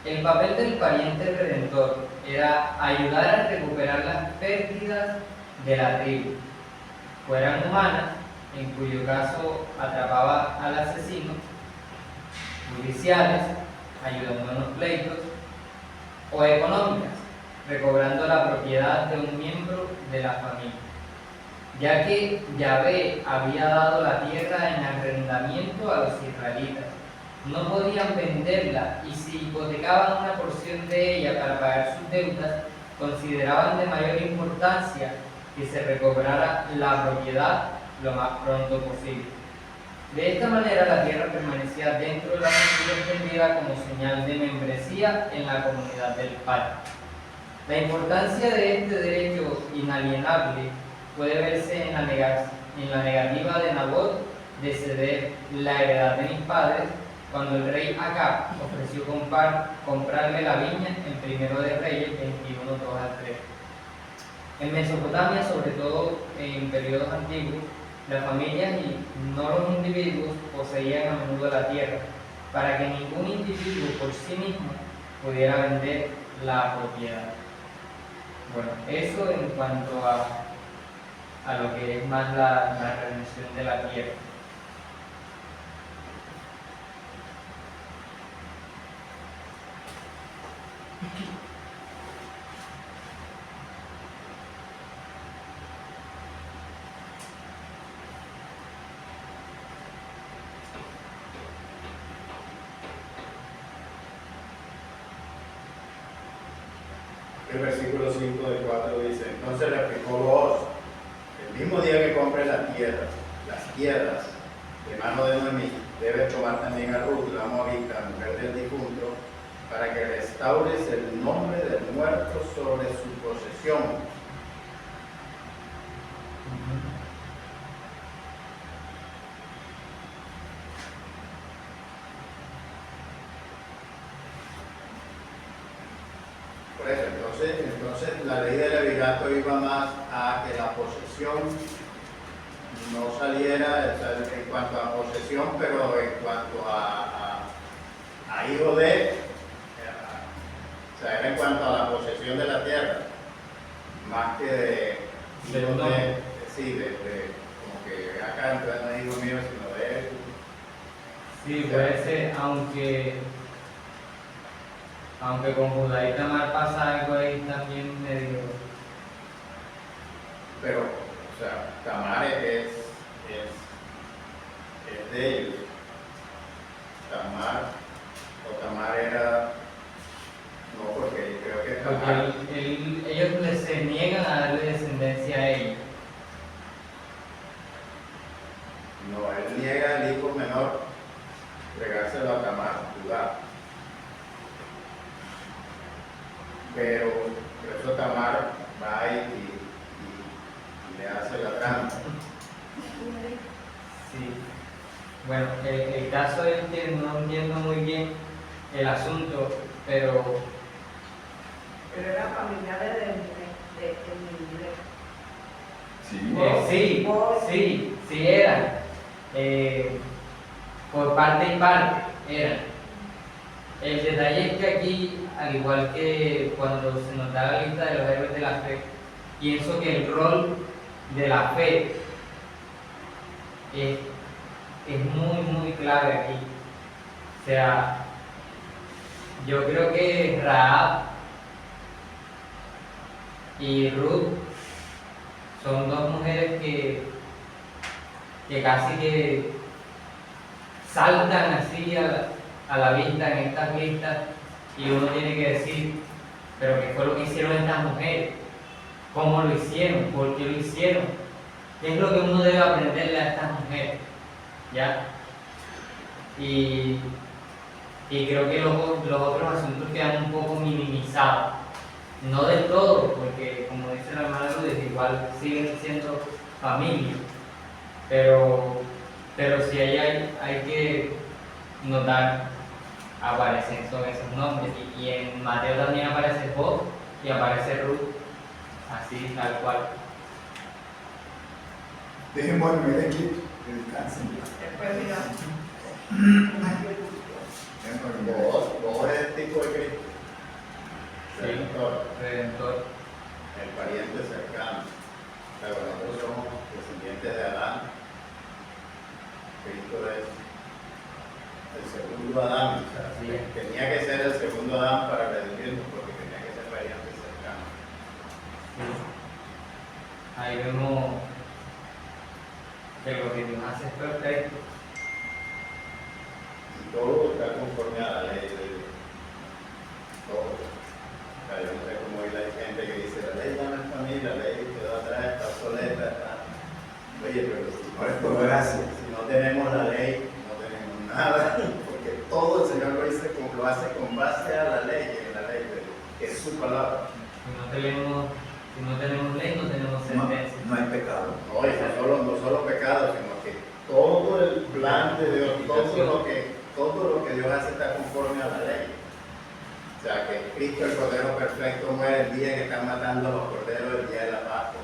El papel del pariente redentor era ayudar a recuperar las pérdidas de la tribu, fueran humanas, en cuyo caso atrapaba al asesino, judiciales, ayudando en los pleitos, o económicas, recobrando la propiedad de un miembro de la familia, ya que Yahvé había dado la tierra en arrendamiento a los israelitas. No podían venderla y si hipotecaban una porción de ella para pagar sus deudas, consideraban de mayor importancia que se recobrara la propiedad lo más pronto posible. De esta manera la tierra permanecía dentro de la familia extendida como señal de membresía en la comunidad del pacto. La importancia de este derecho inalienable puede verse en la negativa de Nabot de ceder la heredad de mis padres cuando el rey Acab ofreció comprarle la viña en Primero de Reyes 21, 2 al 3. En Mesopotamia, sobre todo en periodos antiguos, las familias y no los individuos poseían a menudo la tierra, para que ningún individuo por sí mismo pudiera vender la propiedad. Bueno, eso en cuanto a lo que es más la redención de la tierra. El versículo 5 del 4 dice: entonces le explicó Booz: el mismo día que compres las tierras de mano de Noemí, debes tomar también a Ruth, la moabita, mujer del difunto, para que restaures el nombre del muerto sobre su posesión. Por eso, entonces la ley del levirato iba más a que la posesión no saliera, o sea, en cuanto a posesión, pero en cuanto a hijo de, o sea, era en cuanto a la posesión de la tierra, más que de hijo de, sí, de como que acá entonces no es hijo mío, sino de él. Sí, puede ser, aunque con Judá y Tamar pasa algo ahí también medio. Pero, o sea, Tamar es de ellos. Tamar era, no, porque creo que Tamar. Porque ellos se niegan a darle descendencia a ella. No, él niega al hijo menor, regárselo a Tamar, Judá. Pero por eso Tamar va y le hace la trampa. Sí. Bueno, el caso es que no entiendo muy bien el asunto, pero Pero era familiar de sí eran. Por parte y parte eran. El detalle es que aquí, al igual que cuando se nos da la lista de los héroes de la fe, pienso que el rol de la fe es muy clave aquí. O sea, yo creo que Rahab y Ruth son dos mujeres que casi que saltan así a la vista en estas listas y uno tiene que decir, pero ¿qué fue lo que hicieron estas mujeres? ¿Cómo lo hicieron? ¿Por qué lo hicieron? ¿Qué es lo que uno debe aprenderle a estas mujeres? ¿Ya? Y creo que los otros asuntos quedan un poco minimizados. No del todo, porque como dice la hermana Lourdes, igual siguen siendo familia. Pero sí hay que notar, aparecen son esos nombres. Y en Mateo también aparece Boaz y aparece Ruth, así tal cual. Dejemos el primer equipo, que descansen. Después mira. Vos es el tipo de Cristo. Sí. Redentor. El pariente cercano. Pero nosotros somos descendientes de Adán. Cristo es el segundo Adán. O sea, Sí. tenía que ser el segundo Adán para redimirnos porque tenía que ser pariente cercano. Ahí vemos que lo que Dios hace es perfecto. Y todo está conforme a la ley de Dios. Todo. O sea, yo no sé cómo hay gente que dice, la ley ya no es para mí, la ley quedó atrás, está obsoleta, está... Oye, pero Ahora es por gracia. si no tenemos la ley, no tenemos nada, porque todo el Señor lo hace con base a la ley, en la ley de Dios, que es su palabra. Si no tenemos ley, no tenemos sentencia. No hay pecado. No, y no solo pecado, sino que todo el plan de Dios, todo lo que Dios hace está conforme a la ley. O sea, que Cristo, el Cordero Perfecto, muere el día que están matando a los corderos el día de la Pascua.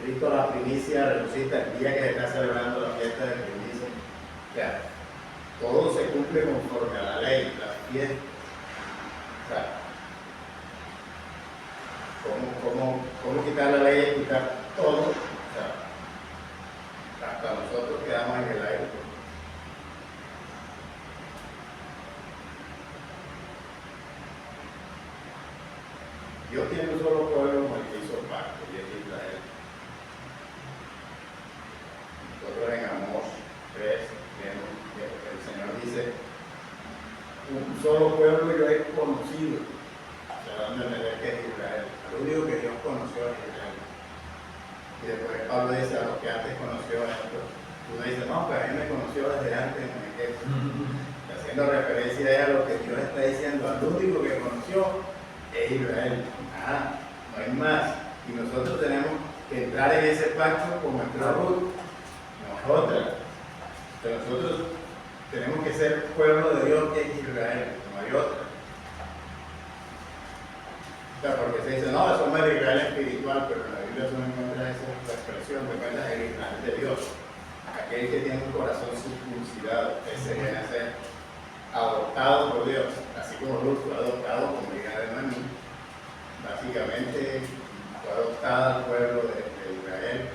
Cristo, la primicia, resucita el día que se está celebrando la fiesta de primicia. O sea, todo se cumple conforme a la ley, la fiesta. O sea, ¿cómo quitar la ley es quitar todo? O sea, hasta nosotros quedamos en el aire. Dios tiene un solo pueblo con el que hizo pacto, y es Israel. Nosotros en Amós 3, el Señor dice, un solo pueblo yo he conocido. Se van a entender que es Israel. Lo único que Dios conoció es Israel. Y después Pablo dice a los que antes conoció a estos. Uno dice, no, pues a mí me conoció desde antes en Egipto. Haciendo referencia a lo que Dios está diciendo, al único que conoció es Israel. No hay más. Y nosotros tenemos que entrar en ese pacto como entró Ruth. Nosotras. Pero nosotros tenemos que ser pueblo de Dios que es Israel, no hay otra. O sea, porque se dice, no, somos el Israel espiritual, pero en la Biblia no encuentra esa expresión, encuentra el Israel de Dios. Aquel que tiene un corazón circuncidado, ese viene a ser adoptado por Dios, así como Ruth fue adoptado como hija de Noemí. Básicamente fue adoptada al pueblo de Israel.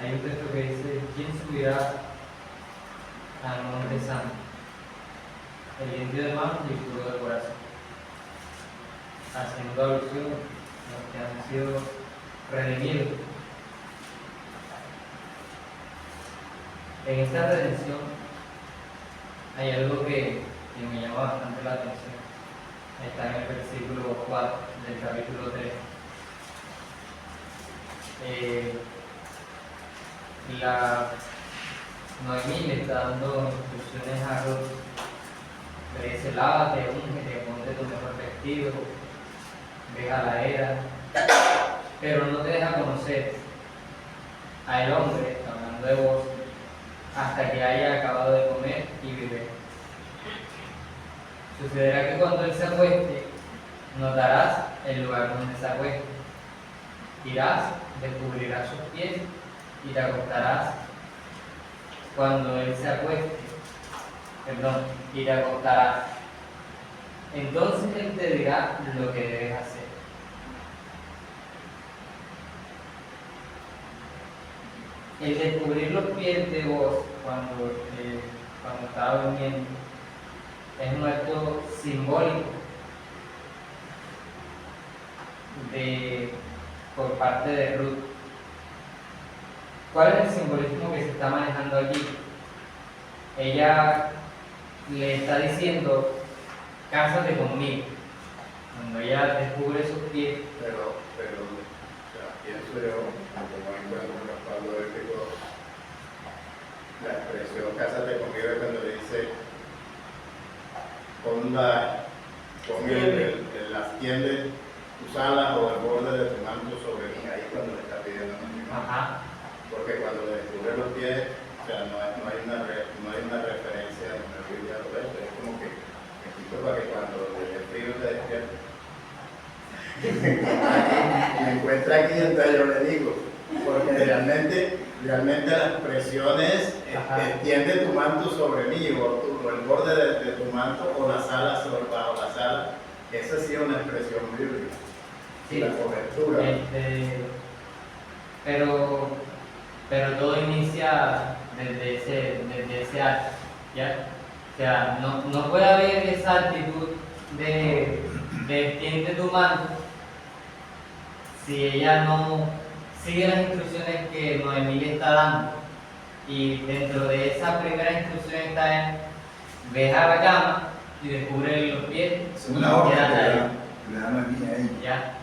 Hay un texto que dice, ¿quién subirá al monte santo? El limpio de manos y el puro de corazón. Haciendo alusión a los que han sido redimidos. En esta redención hay algo que me llama bastante la atención. Está en el versículo 4 del capítulo 3. La Noemí le está dando instrucciones a Ruth. Le dice, lávate, úngete, ponte tu mejor vestido, ve a la era, pero no te deja conocer al hombre, hablando de vos, hasta que haya acabado de comer y beber. Sucederá que cuando él se acueste, notarás el lugar donde se acueste. Irás, descubrirás sus pies y te acostarás cuando él se acueste. Y te acostarás. Entonces él te dirá lo que debes hacer. El descubrir los pies de vos cuando estaba durmiendo es un acto simbólico por parte de Ruth. ¿Cuál es el simbolismo que se está manejando aquí? Ella le está diciendo, cásate conmigo. Cuando ella descubre sus pies, Pero, o sea, pienso yo, como encuentro un respaldo ético, la expresión cásate conmigo es cuando le dice las tiendes tus alas o el borde de tu manto sobre mí, ahí es cuando le está pidiendo matrimonio. ajá, Porque cuando le descubre los pies, o sea, no hay una referencia en la Biblia sobre eso, es como que esto para que cuando el frío te despierte me encuentra aquí, entonces yo le digo, porque realmente la expresión es extiende tu manto sobre mí, o el borde de tu manto, o las alas bajo las alas. Esa sí es una expresión bíblica. sí. La cobertura. Pero todo inicia desde ese acto, ¿ya? O sea, no puede haber esa actitud de extiende tu manto si ella no sigue las instrucciones que Noemí le está dando. Y dentro de esa primera instrucción está en ve a la cama y descubre los pies. Es una orden quédate que ahí. le dan a mí ahí. ¿Ya?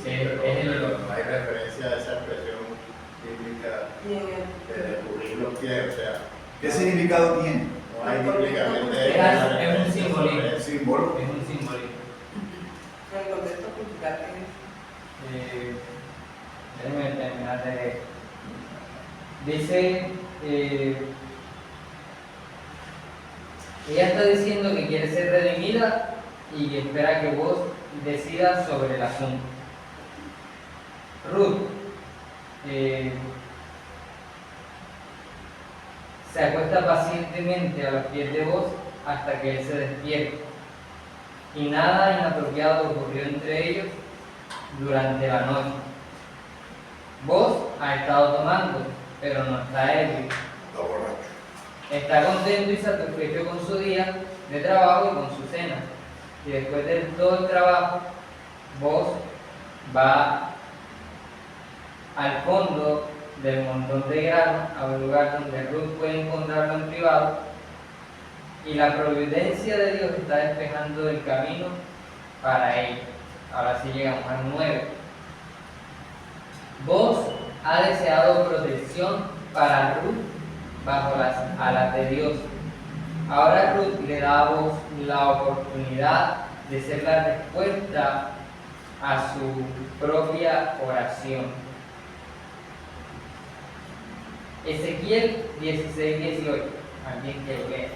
Sí, Es pero no hay referencia a esa expresión bíblica de descubrir los pies, o sea, ¿Qué significado tiene? no hay bíblicamente. Es un simbolismo. El símbolo. Es un simbolismo. El contexto cultural Déjenme terminar de leer. Dice, ella está diciendo que quiere ser redimida y que espera que vos decidas sobre el asunto. Ruth se acuesta pacientemente a los pies de vos hasta que él se despierte. Y nada inapropiado ocurrió entre ellos durante la noche. Vos ha estado tomando, pero no está ebrio. Está borracho. Está contento y satisfecho con su día de trabajo y con su cena. Y después de todo el trabajo, vos va al fondo del montón de grano, a un lugar donde Ruth puede encontrarlo en privado, y la providencia de Dios está despejando el camino para ella. Ahora sí llegamos al 9. Vos ha deseado protección para Ruth bajo las alas de Dios. Ahora Ruth le da a vos la oportunidad de ser la respuesta a su propia oración. Ezequiel 16:18. Alguien que lo lea.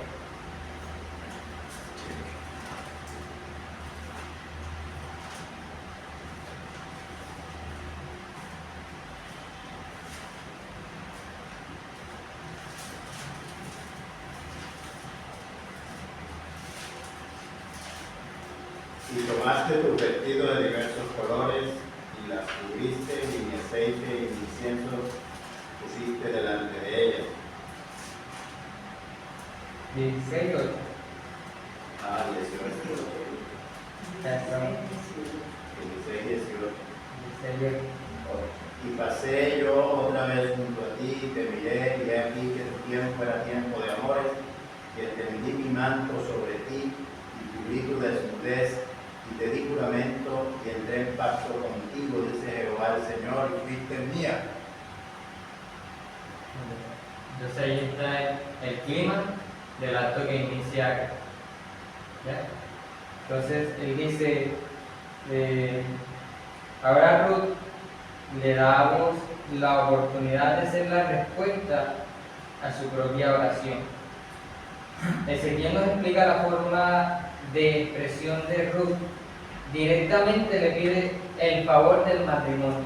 Y tomaste tus vestidos de diversos colores y las cubriste, y mi aceite y mi incienso pusiste delante de ellas. 16:8. Ah, 18. 16, 18. Y pasé yo otra vez junto a ti, te miré, y he aquí que tu tiempo era tiempo de amores, y extendí mi manto sobre ti, y cubrí tu desnudez, y te di juramento, y entré en pacto contigo, dice Jehová el Señor, y fuiste mía. Entonces ahí está el clima del acto que inicia acá. ¿Ya? Entonces él dice, ahora Ruth le damos la oportunidad de ser la respuesta a su propia oración. Ezequiel nos explica la forma de expresión de Ruth. Directamente le pide el favor del matrimonio,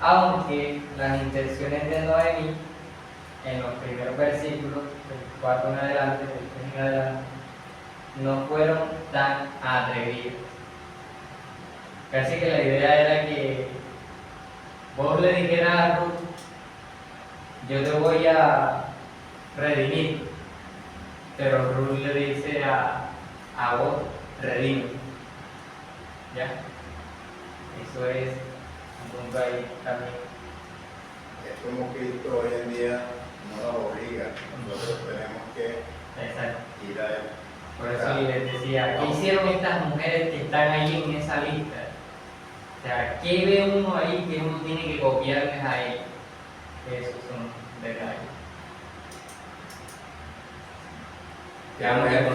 aunque las intenciones de Noemí en los primeros versículos, del 4 en adelante, del 3 en adelante, no fueron tan atrevidas. Casi que la idea era que vos le dijeras a Ruth, yo te voy a redimir, pero Ruth le dice a vos, redime. ¿Ya? Eso es un punto ahí también. Es como Cristo hoy en día no nos obliga, nosotros tenemos que Exacto. ir a él. Por eso les decía, ¿qué hicieron estas mujeres que están ahí en esa lista? O sea, ¿qué ve uno ahí que uno tiene que copiarles a ellos? Esos son detalles.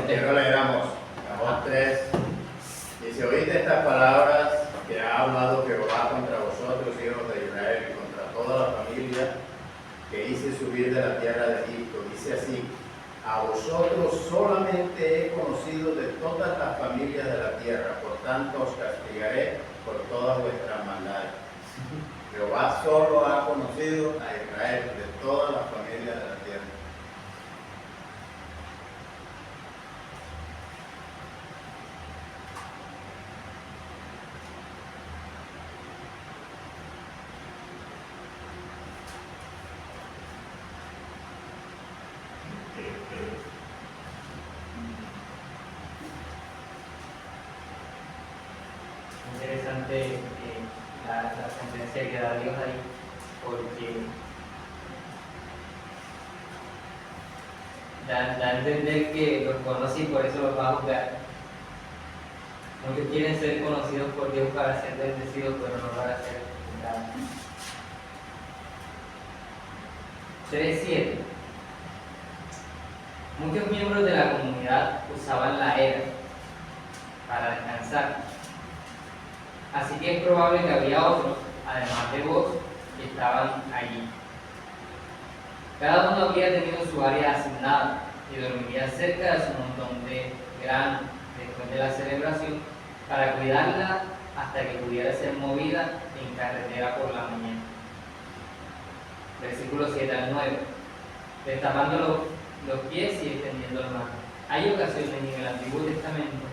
Quiero leer Amós 3. Dice: oíste estas palabras que ha hablado Jehová contra vosotros, hijos de Israel, y contra toda la familia que hice subir de la tierra de Egipto. Dice así: a vosotros solamente he conocido de todas las familias de la tierra, por tanto os castigaré por todas vuestras maldades. Jehová solo ha conocido a Israel de todas las familias de la tierra. Interesante la sentencia que da Dios ahí, porque da a entender que los conoce y por eso los va a juzgar. Muchos quieren ser conocidos por Dios para ser bendecidos, pero no para ser juzgados. 3:7. Muchos miembros de la comunidad usaban la era para descansar. Así que es probable que había otros, además de vos, que estaban allí. Cada uno habría tenido su área asignada y dormiría cerca de su montón de grano después de la celebración para cuidarla hasta que pudiera ser movida en carretera por la mañana. Versículos 7 al 9. Destapando los pies y extendiendo las manos. Hay ocasiones en el Antiguo Testamento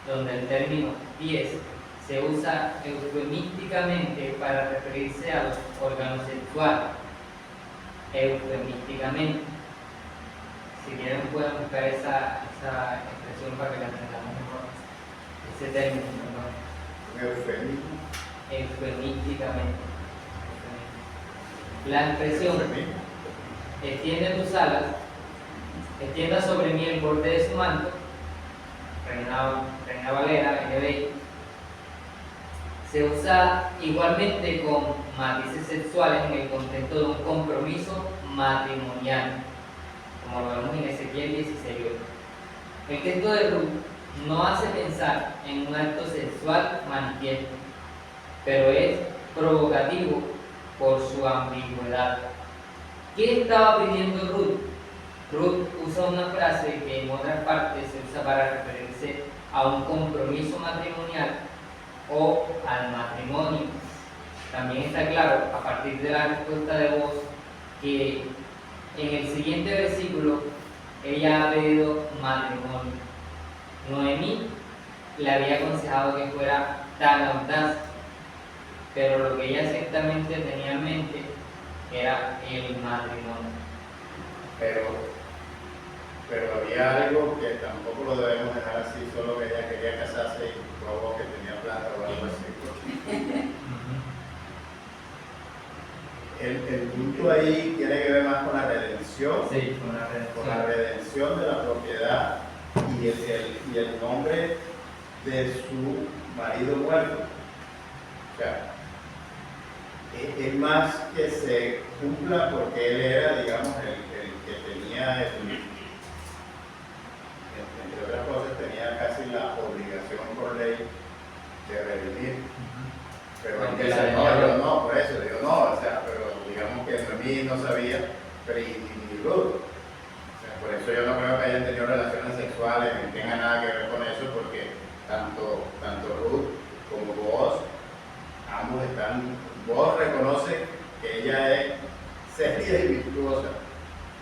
donde el término pies se usa eufemísticamente para referirse a los órganos sexuales. Eufemísticamente. Si quieren pueden buscar esa expresión para que la entendamos mejor. Ese término, perdón. Eufemismo. Eufemísticamente. La expresión extiende tus alas, extienda sobre mí el borde de su manto, Reina Valera, NBI, se usa igualmente con matices sexuales en el contexto de un compromiso matrimonial, como lo vemos en Ezequiel 16:8. El texto de Ruth no hace pensar en un acto sexual manifiesto, pero es provocativo por su ambigüedad. ¿Qué estaba pidiendo Ruth? Ruth usa una frase que en otras partes se usa para referirse a un compromiso matrimonial o al matrimonio. También está claro, a partir de la respuesta de voz, que en el siguiente versículo ella ha pedido matrimonio. Noemí le había aconsejado que fuera tan audaz, pero lo que ella ciertamente tenía en mente era el matrimonio. Pero había algo que tampoco lo debemos dejar así, solo que ella quería casarse y probó que tenía plata o algo así. El punto ahí tiene que ver más con la redención, Sí, con la redención de la propiedad y el nombre de su marido muerto. O sea, es más que se cumpla porque él era, digamos, el que tenía, entre otras cosas, tenía casi la obligación por ley de redimir. Pero él dice, no, yo no, por eso, yo no, o sea, pero digamos que Noemí no sabía, pero y Ruth. O sea, por eso yo no creo que hayan tenido relaciones sexuales ni tenga nada que ver con eso, porque tanto Ruth como vos, ambos vos reconoce que ella es seria y virtuosa,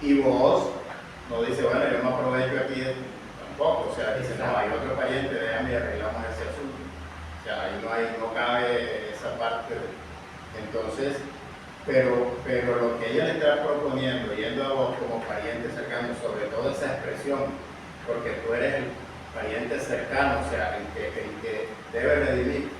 y vos no dice, bueno, yo me aprovecho aquí tampoco, o sea, dice, no, hay otro pariente, déjame y arreglamos ese asunto. O sea, ahí no cabe esa parte. Entonces, pero lo que ella le está proponiendo, yendo a vos como pariente cercano, sobre todo esa expresión, porque tú eres el pariente cercano, o sea, el que debe redimir.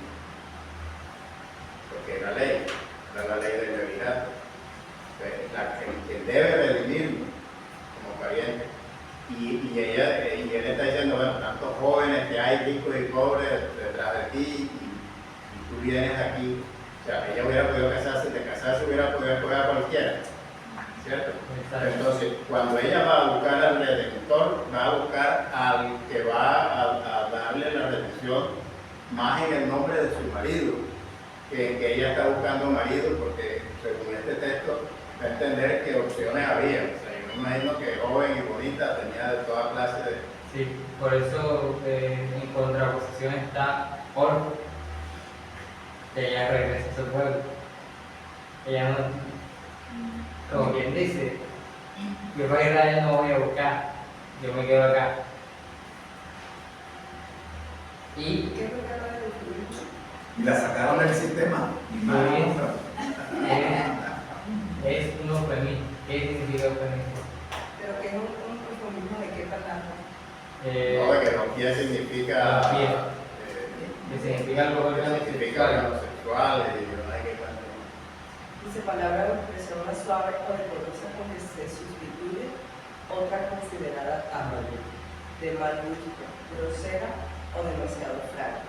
vienes aquí, o sea, ella hubiera podido casarse, de casarse hubiera podido coger a cualquiera, ¿cierto? Exacto. Entonces, cuando ella va a buscar al redentor, va a buscar al que va a darle la redención más en el nombre de su marido, que ella está buscando marido, porque según este texto, va a entender qué opciones había. O sea, yo me imagino que joven y bonita tenía de toda clase de... Sí, por eso en contraposición está Orfa, que ella regresa a su pueblo. Ella no, como quien dice, yo para Israel no voy a buscar, yo me quedo acá. Y ¿Qué es lo que habla del eufemismo? Y la sacaron del sistema. Y Muy bien. otra. es un eufemismo. ¿Qué significa eufemismo? Pero que es un eufemismo de qué palabra. No, de que los pies significa... Los pies. eh, Que significa algo que órganos significa órganos sexuales y no hay que cuánto. Dice palabra o expresión más suave o decorosa con que se sustituye otra considerada amable, de mal gusto, grosera o demasiado frágil.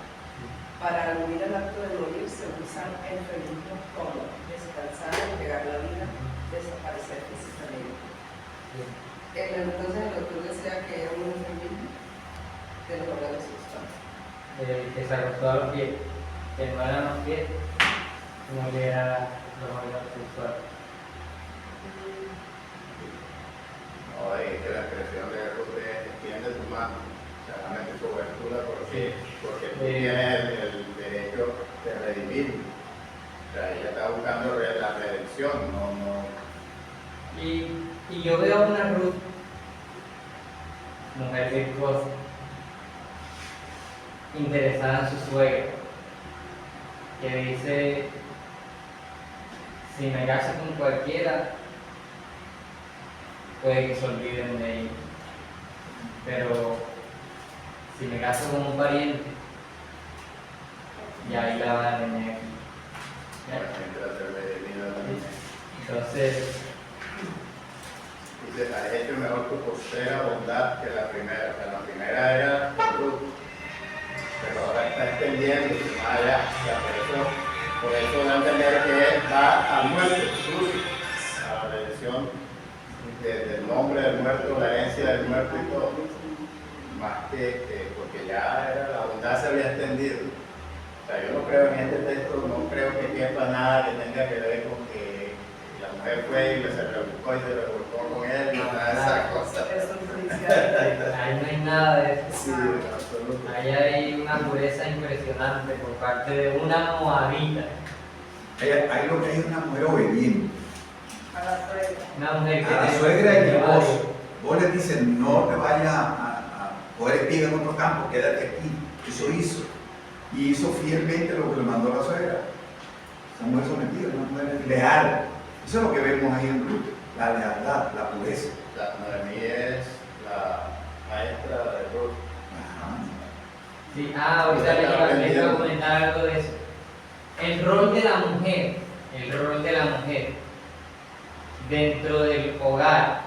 Para aludir al acto de morir se usan eufemismos como descansar, entregar la vida, desaparecer físicamente. Entonces el doctor decía que era un eufemismo de los órganos sexuales. Que se acostó a los pies, que no eran los pies, sino que eran los órganos sexuales. No, es que la expresión de Ruth es extiende tu mano, o sea, dame tu cobertura porque tú tienes el derecho de redimir. O sea, ella está buscando la redención, no. Y yo veo a una Ruth, mujer virtuosa, interesada en su suegra, que dice, si me caso con cualquiera, puede que se olviden de ella, pero si me caso con un pariente, ya ahí la van a tener. Mientras se redimida también. Entonces, Dice, has hecho mejor tu postera bondad que la primera. O sea, la primera era con Ruth, pero ahora está extendiendo más allá. O sea, por eso da a entender que va al muerto, Ruth, a la redención del nombre del muerto, la herencia del muerto y todo. Más que porque ya era, la bondad se había extendido. O sea, yo no creo en este texto, no creo que quepa nada que tenga que ver con que la mujer fue y se rebuscó y se revolcó con él y nada de esas cosas. Eso es judicial. ahí no hay nada de eso. Sí, en absoluto. Ahí hay una pureza impresionante por parte de una moabita, Hay lo que hay una mujer obediente. A la suegra. una mujer que A la tiene suegra y mi valor. vos le dices, no te vayas a coger espiga en otro campo, quédate aquí. Eso hizo. Y hizo fielmente lo que le mandó la suegra. Esa mujer sometida, una mujer leal. Eso es lo que vemos ahí en Ruth, la lealtad, la pureza. La Noemí es la maestra de Ruth. Ajá. Sí, ahorita les iba a comentar algo de eso. El rol de la mujer dentro del hogar,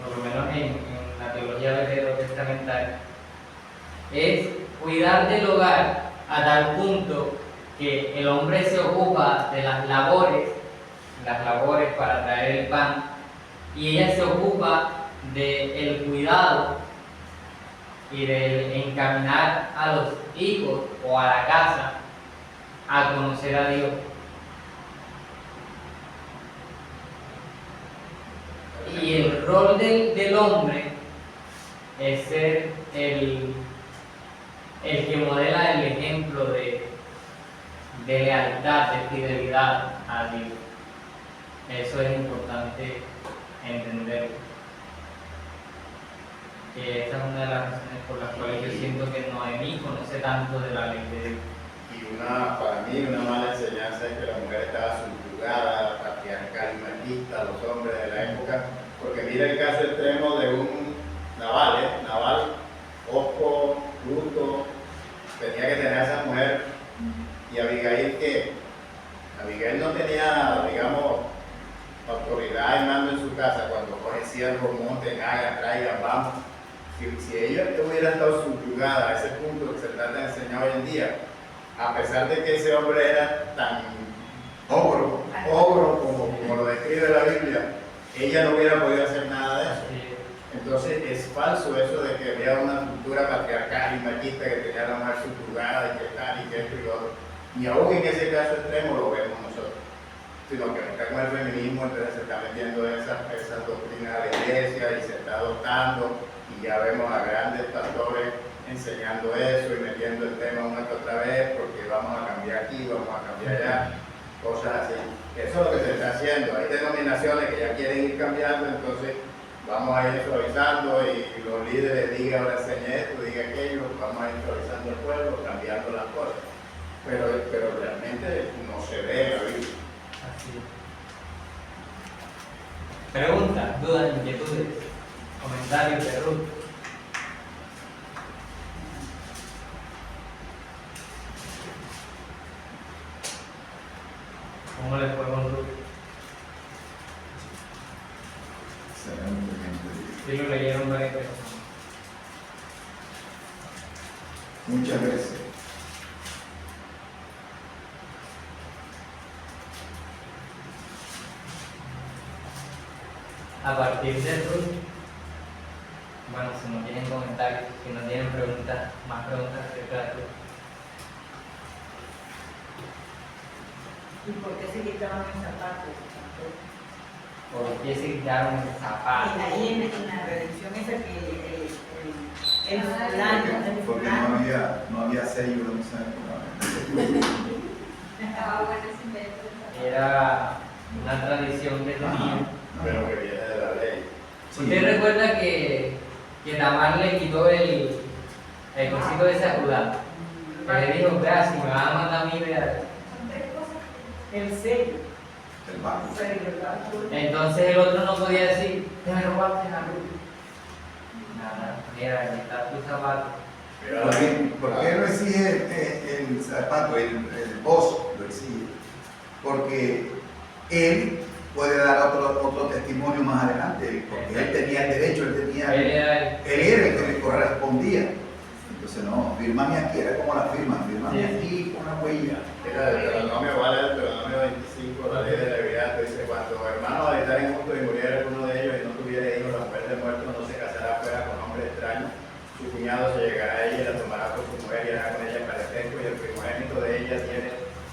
por lo menos en la teología veterotestamentaria, es cuidar del hogar a tal punto que el hombre se ocupa de las labores para traer el pan, y ella se ocupa del cuidado y de encaminar a los hijos o a la casa a conocer a Dios. Y el rol del hombre es ser el que modela el ejemplo de lealtad, de fidelidad a Dios. Eso es importante entender. Que esa es una de las razones por las cuales yo siento que Noemí conoce tanto de la ley de Dios. Y para mí una mala enseñanza es que la mujer estaba subyugada, patriarcal y machista a los hombres de la época, porque mira el caso extremo de un Nabal, osco, bruto, tenía que tener a esa mujer, y Abigail, ¿qué? Abigail no tenía, digamos, autoridad y mando en su casa cuando coge siervos, monten, hagan, traigan, vamos. Si ella hubiera estado subyugada a ese punto que se trata de enseñar hoy en día, a pesar de que ese hombre era tan Ogro. ogro como lo describe la Biblia, ella no hubiera podido hacer nada de eso. Sí. Entonces es falso eso de que había una cultura patriarcal y machista que tenía la mujer subyugada y que tal y que esto y lo otro. Y aún en ese caso extremo lo vemos nosotros. Sino que está con el feminismo, entonces se está metiendo esas doctrinas de la iglesia y se está adoptando y ya vemos a grandes pastores enseñando eso y metiendo el tema una que otra vez porque vamos a cambiar aquí, vamos a cambiar allá, cosas así. Eso es lo que se está haciendo. Hay denominaciones que ya quieren ir cambiando, entonces vamos a ir suavizando y los líderes digan ahora enseñe esto, diga aquello, vamos a ir suavizando el pueblo, cambiando las cosas. Pero realmente no se ve la Biblia. Así es. Preguntas, dudas, inquietudes, comentarios de Ruth. ¿Cómo les fue con Ruth? Excelentemente. Sí lo leyeron varias veces. Muchas veces. A partir de Ruth, bueno, si no tienen comentarios, si no tienen preguntas, más preguntas acerca de Ruth. ¿Y por qué se quitaban el zapato? ¿Por qué se quitaron el zapato? Ahí en la redacción esa que el fulano, el Porque fulano. no había sello en esa época. Estaba bueno ese invento. Era una tradición que tenían. Pero que viene de la ley. ¿Usted recuerda que Tamar le quitó el cosito de ese a Judá? Que le dijo, vea, si me van a mandar a mí, vea. Son tres cosas. El sello. El banco. Entonces el otro no podía decir, te me robaste la luz. Nada, mira, ahí está tu zapato. Pero la Biblia- ¿Por qué no exige el zapato, el boss lo exige? Porque él puede dar otro testimonio más adelante, porque él tenía el derecho, Él era él era el que le correspondía. Entonces, no, fírmame aquí, era como la firma, fírmame Sí. aquí con una huella. Era del Deuteronomio, vale el Deuteronomio 25, la ley de Levítico dice, cuando hermanos habitaren juntos y muriera alguno de ellos y no tuviera hijos, la mujer del muerto no se casará fuera con hombre extraño. Su cuñado se llegará a ella y la tomará por su mujer y hará con ella parentesco y el primogénito de ella tiene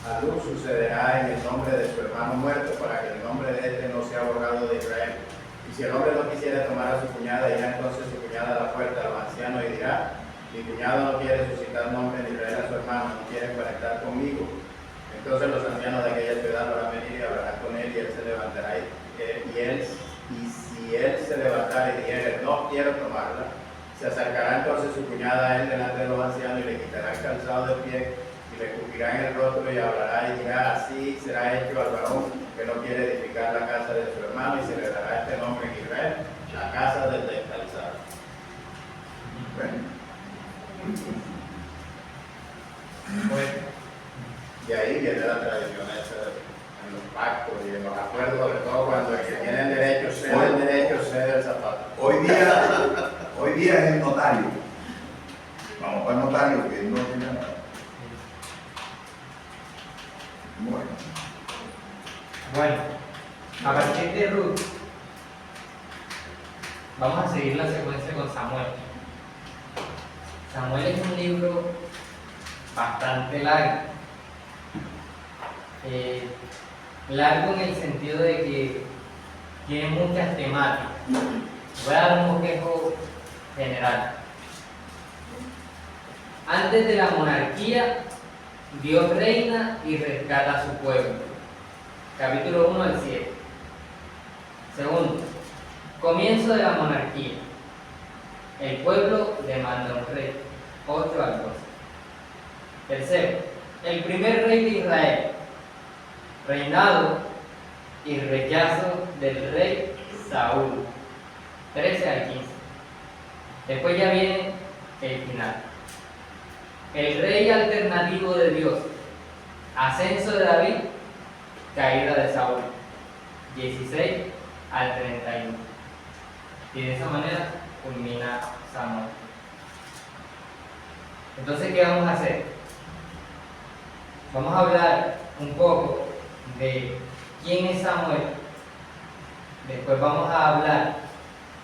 a luz sucederá en el nombre de su hermano muerto para que el nombre de este no sea borrado de Israel. Y si el hombre no quisiera tomar a su cuñada, irá entonces su cuñada a la puerta a los ancianos y dirá, mi cuñado no quiere suscitar nombre en Israel a su hermano, no quiere conectar conmigo. Entonces los ancianos de aquella ciudad lo harán venir y hablarán con él y él se levantará y si él se levantara y dijere, no quiero tomarla, se acercará entonces su cuñada a él delante de los ancianos y le quitará el calzado del pie y le escupirá en el rostro y hablará y dirá, así será hecho al varón que no quiere edificar la casa de su hermano y se le dará este nombre en Israel, la casa del descalzado. Bueno, Pues, De ahí viene la tradición esa en los pactos y en los acuerdos, sobre todo cuando el que tiene el derecho cede el derecho, cede el zapato. hoy día es el notario. Vamos para el notario, que él no tiene nada. bueno, a partir de Ruth, vamos a seguir la secuencia con Samuel. Samuel es un libro bastante largo. Largo en el sentido de que tiene muchas temáticas. Voy a dar un bosquejo general. Antes de la monarquía, Dios reina y rescata a su pueblo. Capítulo 1 al 7. Segundo, comienzo de la monarquía. El pueblo demanda un rey. 8 al 12. Tercero, el primer rey de Israel. Reinado y rechazo del rey Saúl. 13 al 15. Después ya viene el final. El rey alternativo de Dios. Ascenso de David. Caída de Saúl. 16 al 31. Y de esa manera culmina Samuel. Entonces, ¿qué vamos a hacer? vamos a hablar un poco de quién es Samuel. Después vamos a hablar,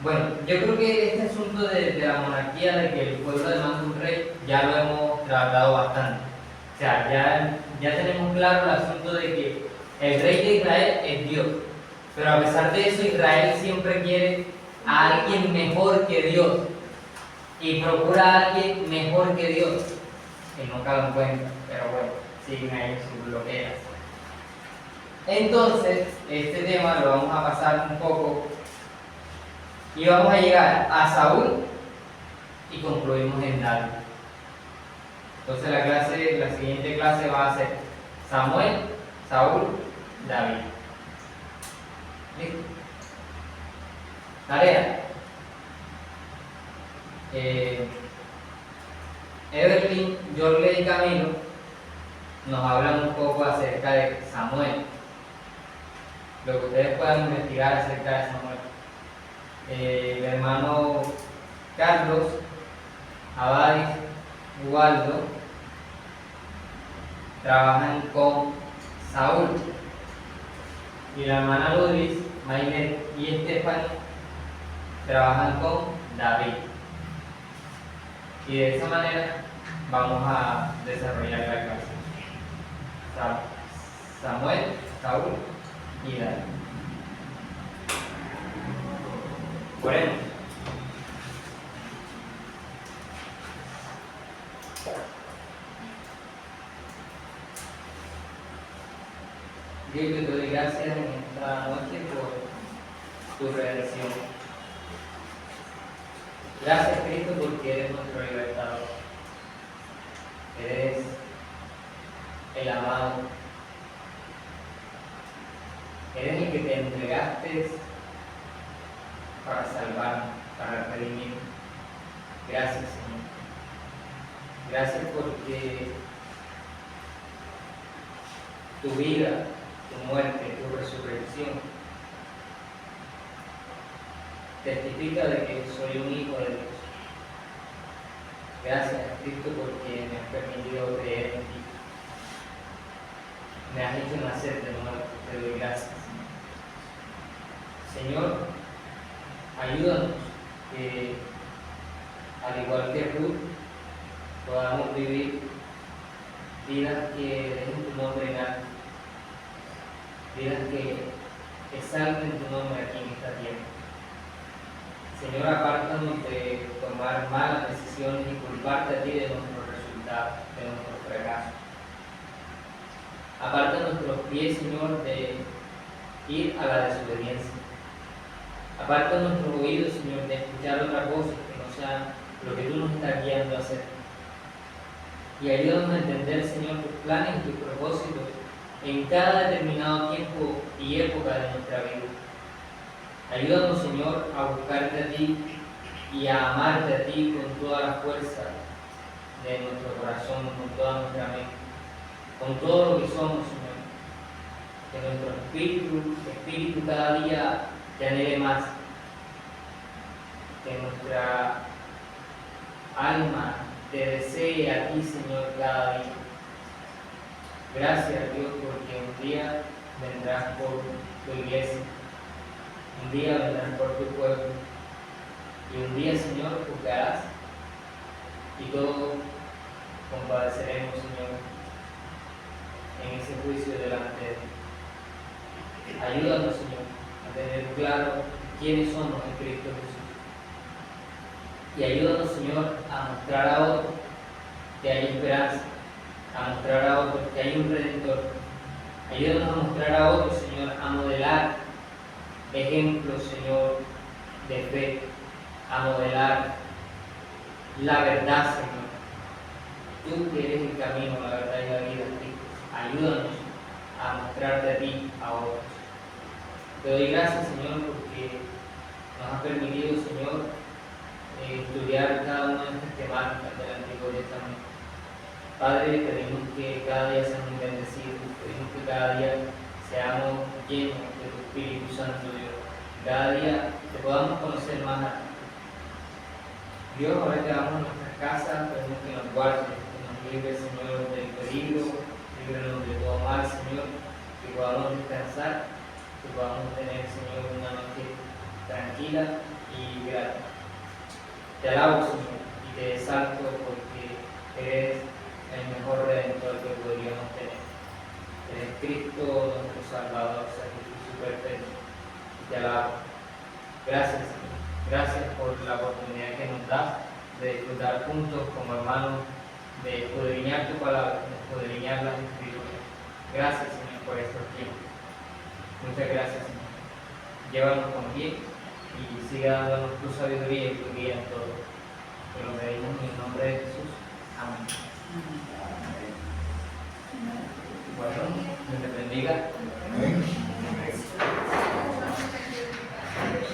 bueno, yo creo que este asunto de la monarquía, de que el pueblo demanda un rey, ya lo hemos tratado bastante. O sea, ya tenemos claro el asunto de que el rey de Israel es Dios. Pero a pesar de eso, Israel siempre quiere a alguien mejor que Dios. Y procura a alguien mejor que Dios. Que no cabe en cuenta, pero bueno, siguen ahí sus bloqueos. Entonces, este tema lo vamos a pasar un poco y vamos a llegar a Saúl y concluimos en David. Entonces la siguiente clase va a ser Samuel, Saúl, David. ¿Listo? Tarea. Evelyn, Jorge y Camilo nos hablan un poco acerca de Samuel, lo que ustedes puedan investigar acerca de Samuel. El hermano Carlos, Abadis, Ubaldo trabajan con Saúl, y la hermana Ludwig, Maylet y Stephanie trabajan con David. Y de esa manera vamos a desarrollar la clase. Samuel, Saúl y David. Oremos. Dios, te doy gracias en esta noche por tu redención. Gracias, Cristo, porque eres nuestro libertador. Eres el amado. Eres el que te entregaste para salvarnos, para redimirnos. Gracias, Señor. Gracias porque tu vida, tu muerte, tu resurrección testifica de que soy un hijo de Dios. Gracias, Cristo, porque me has permitido creer en ti. Me has hecho nacer de nuevo. Te doy gracias. Señor, ayúdanos que, al igual que Ruth, podamos vivir vidas que dejen tu nombre en alto, vidas que exalten tu nombre aquí en esta tierra. Señor, apártanos de tomar malas decisiones y culparte a ti de nuestros resultados, de nuestros fracasos. Aparta nuestros pies, Señor, de ir a la desobediencia. Aparta nuestros oídos, Señor, de escuchar otras voces que no sean lo que tú nos estás guiando a hacer. Y ayúdanos a entender, Señor, tus planes y tus propósitos en cada determinado tiempo y época de nuestra vida. Ayúdanos, Señor, a buscarte a ti y a amarte a ti con toda la fuerza de nuestro corazón, con toda nuestra mente, con todo lo que somos, Señor. Que nuestro espíritu cada día te anhele más. Que nuestra alma te desee a ti, Señor, cada día. Gracias, Dios, porque un día vendrás por tu iglesia. Un día vendrás por tu pueblo, y un día, Señor, juzgarás, y todos compadeceremos, Señor, en ese juicio delante de ti. Ayúdanos, Señor, a tener claro quiénes somos en Cristo Jesús. Y ayúdanos, Señor, a mostrar a otros que hay esperanza, a mostrar a otros que hay un Redentor. Ayúdanos a mostrar a otros, Señor, a modelar ejemplos, Señor, de fe, a modelar la verdad, Señor. Tú que eres el camino, la verdad y la vida, Cristo. Ayúdanos a mostrarte a ti, a otros. Te doy gracias, Señor, porque nos has permitido, Señor, estudiar cada una de estas temáticas del Antiguo Testamento. Padre, pedimos que cada día seamos bendecidos, pedimos que cada día seamos llenos de tu Espíritu Santo, Dios. Cada día te podamos conocer más a ti. Dios, ahora que vamos a nuestras casas, pedimos que nos guardes, que nos libres, Señor, del peligro, de líbranos de todo mal, Señor, que podamos descansar, que podamos tener, Señor, una noche tranquila y grata. Te alabo, Señor, y te exalto porque eres el mejor redentor que podríamos tener. Eres Cristo, nuestro Salvador, sacrificio perfecto. Y te alabo. Gracias, Señor. Gracias por la oportunidad que nos das de disfrutar juntos como hermanos, de escudriñar tu palabra, de escudriñar las Escrituras. Gracias, Señor, por estos tiempos. Muchas gracias, Señor. Llévanos con bien y siga dándonos tu sabiduría y tu guía en todo. Te lo pedimos en el nombre de Jesús. Amén. Bueno, Dios te bendiga. Amén.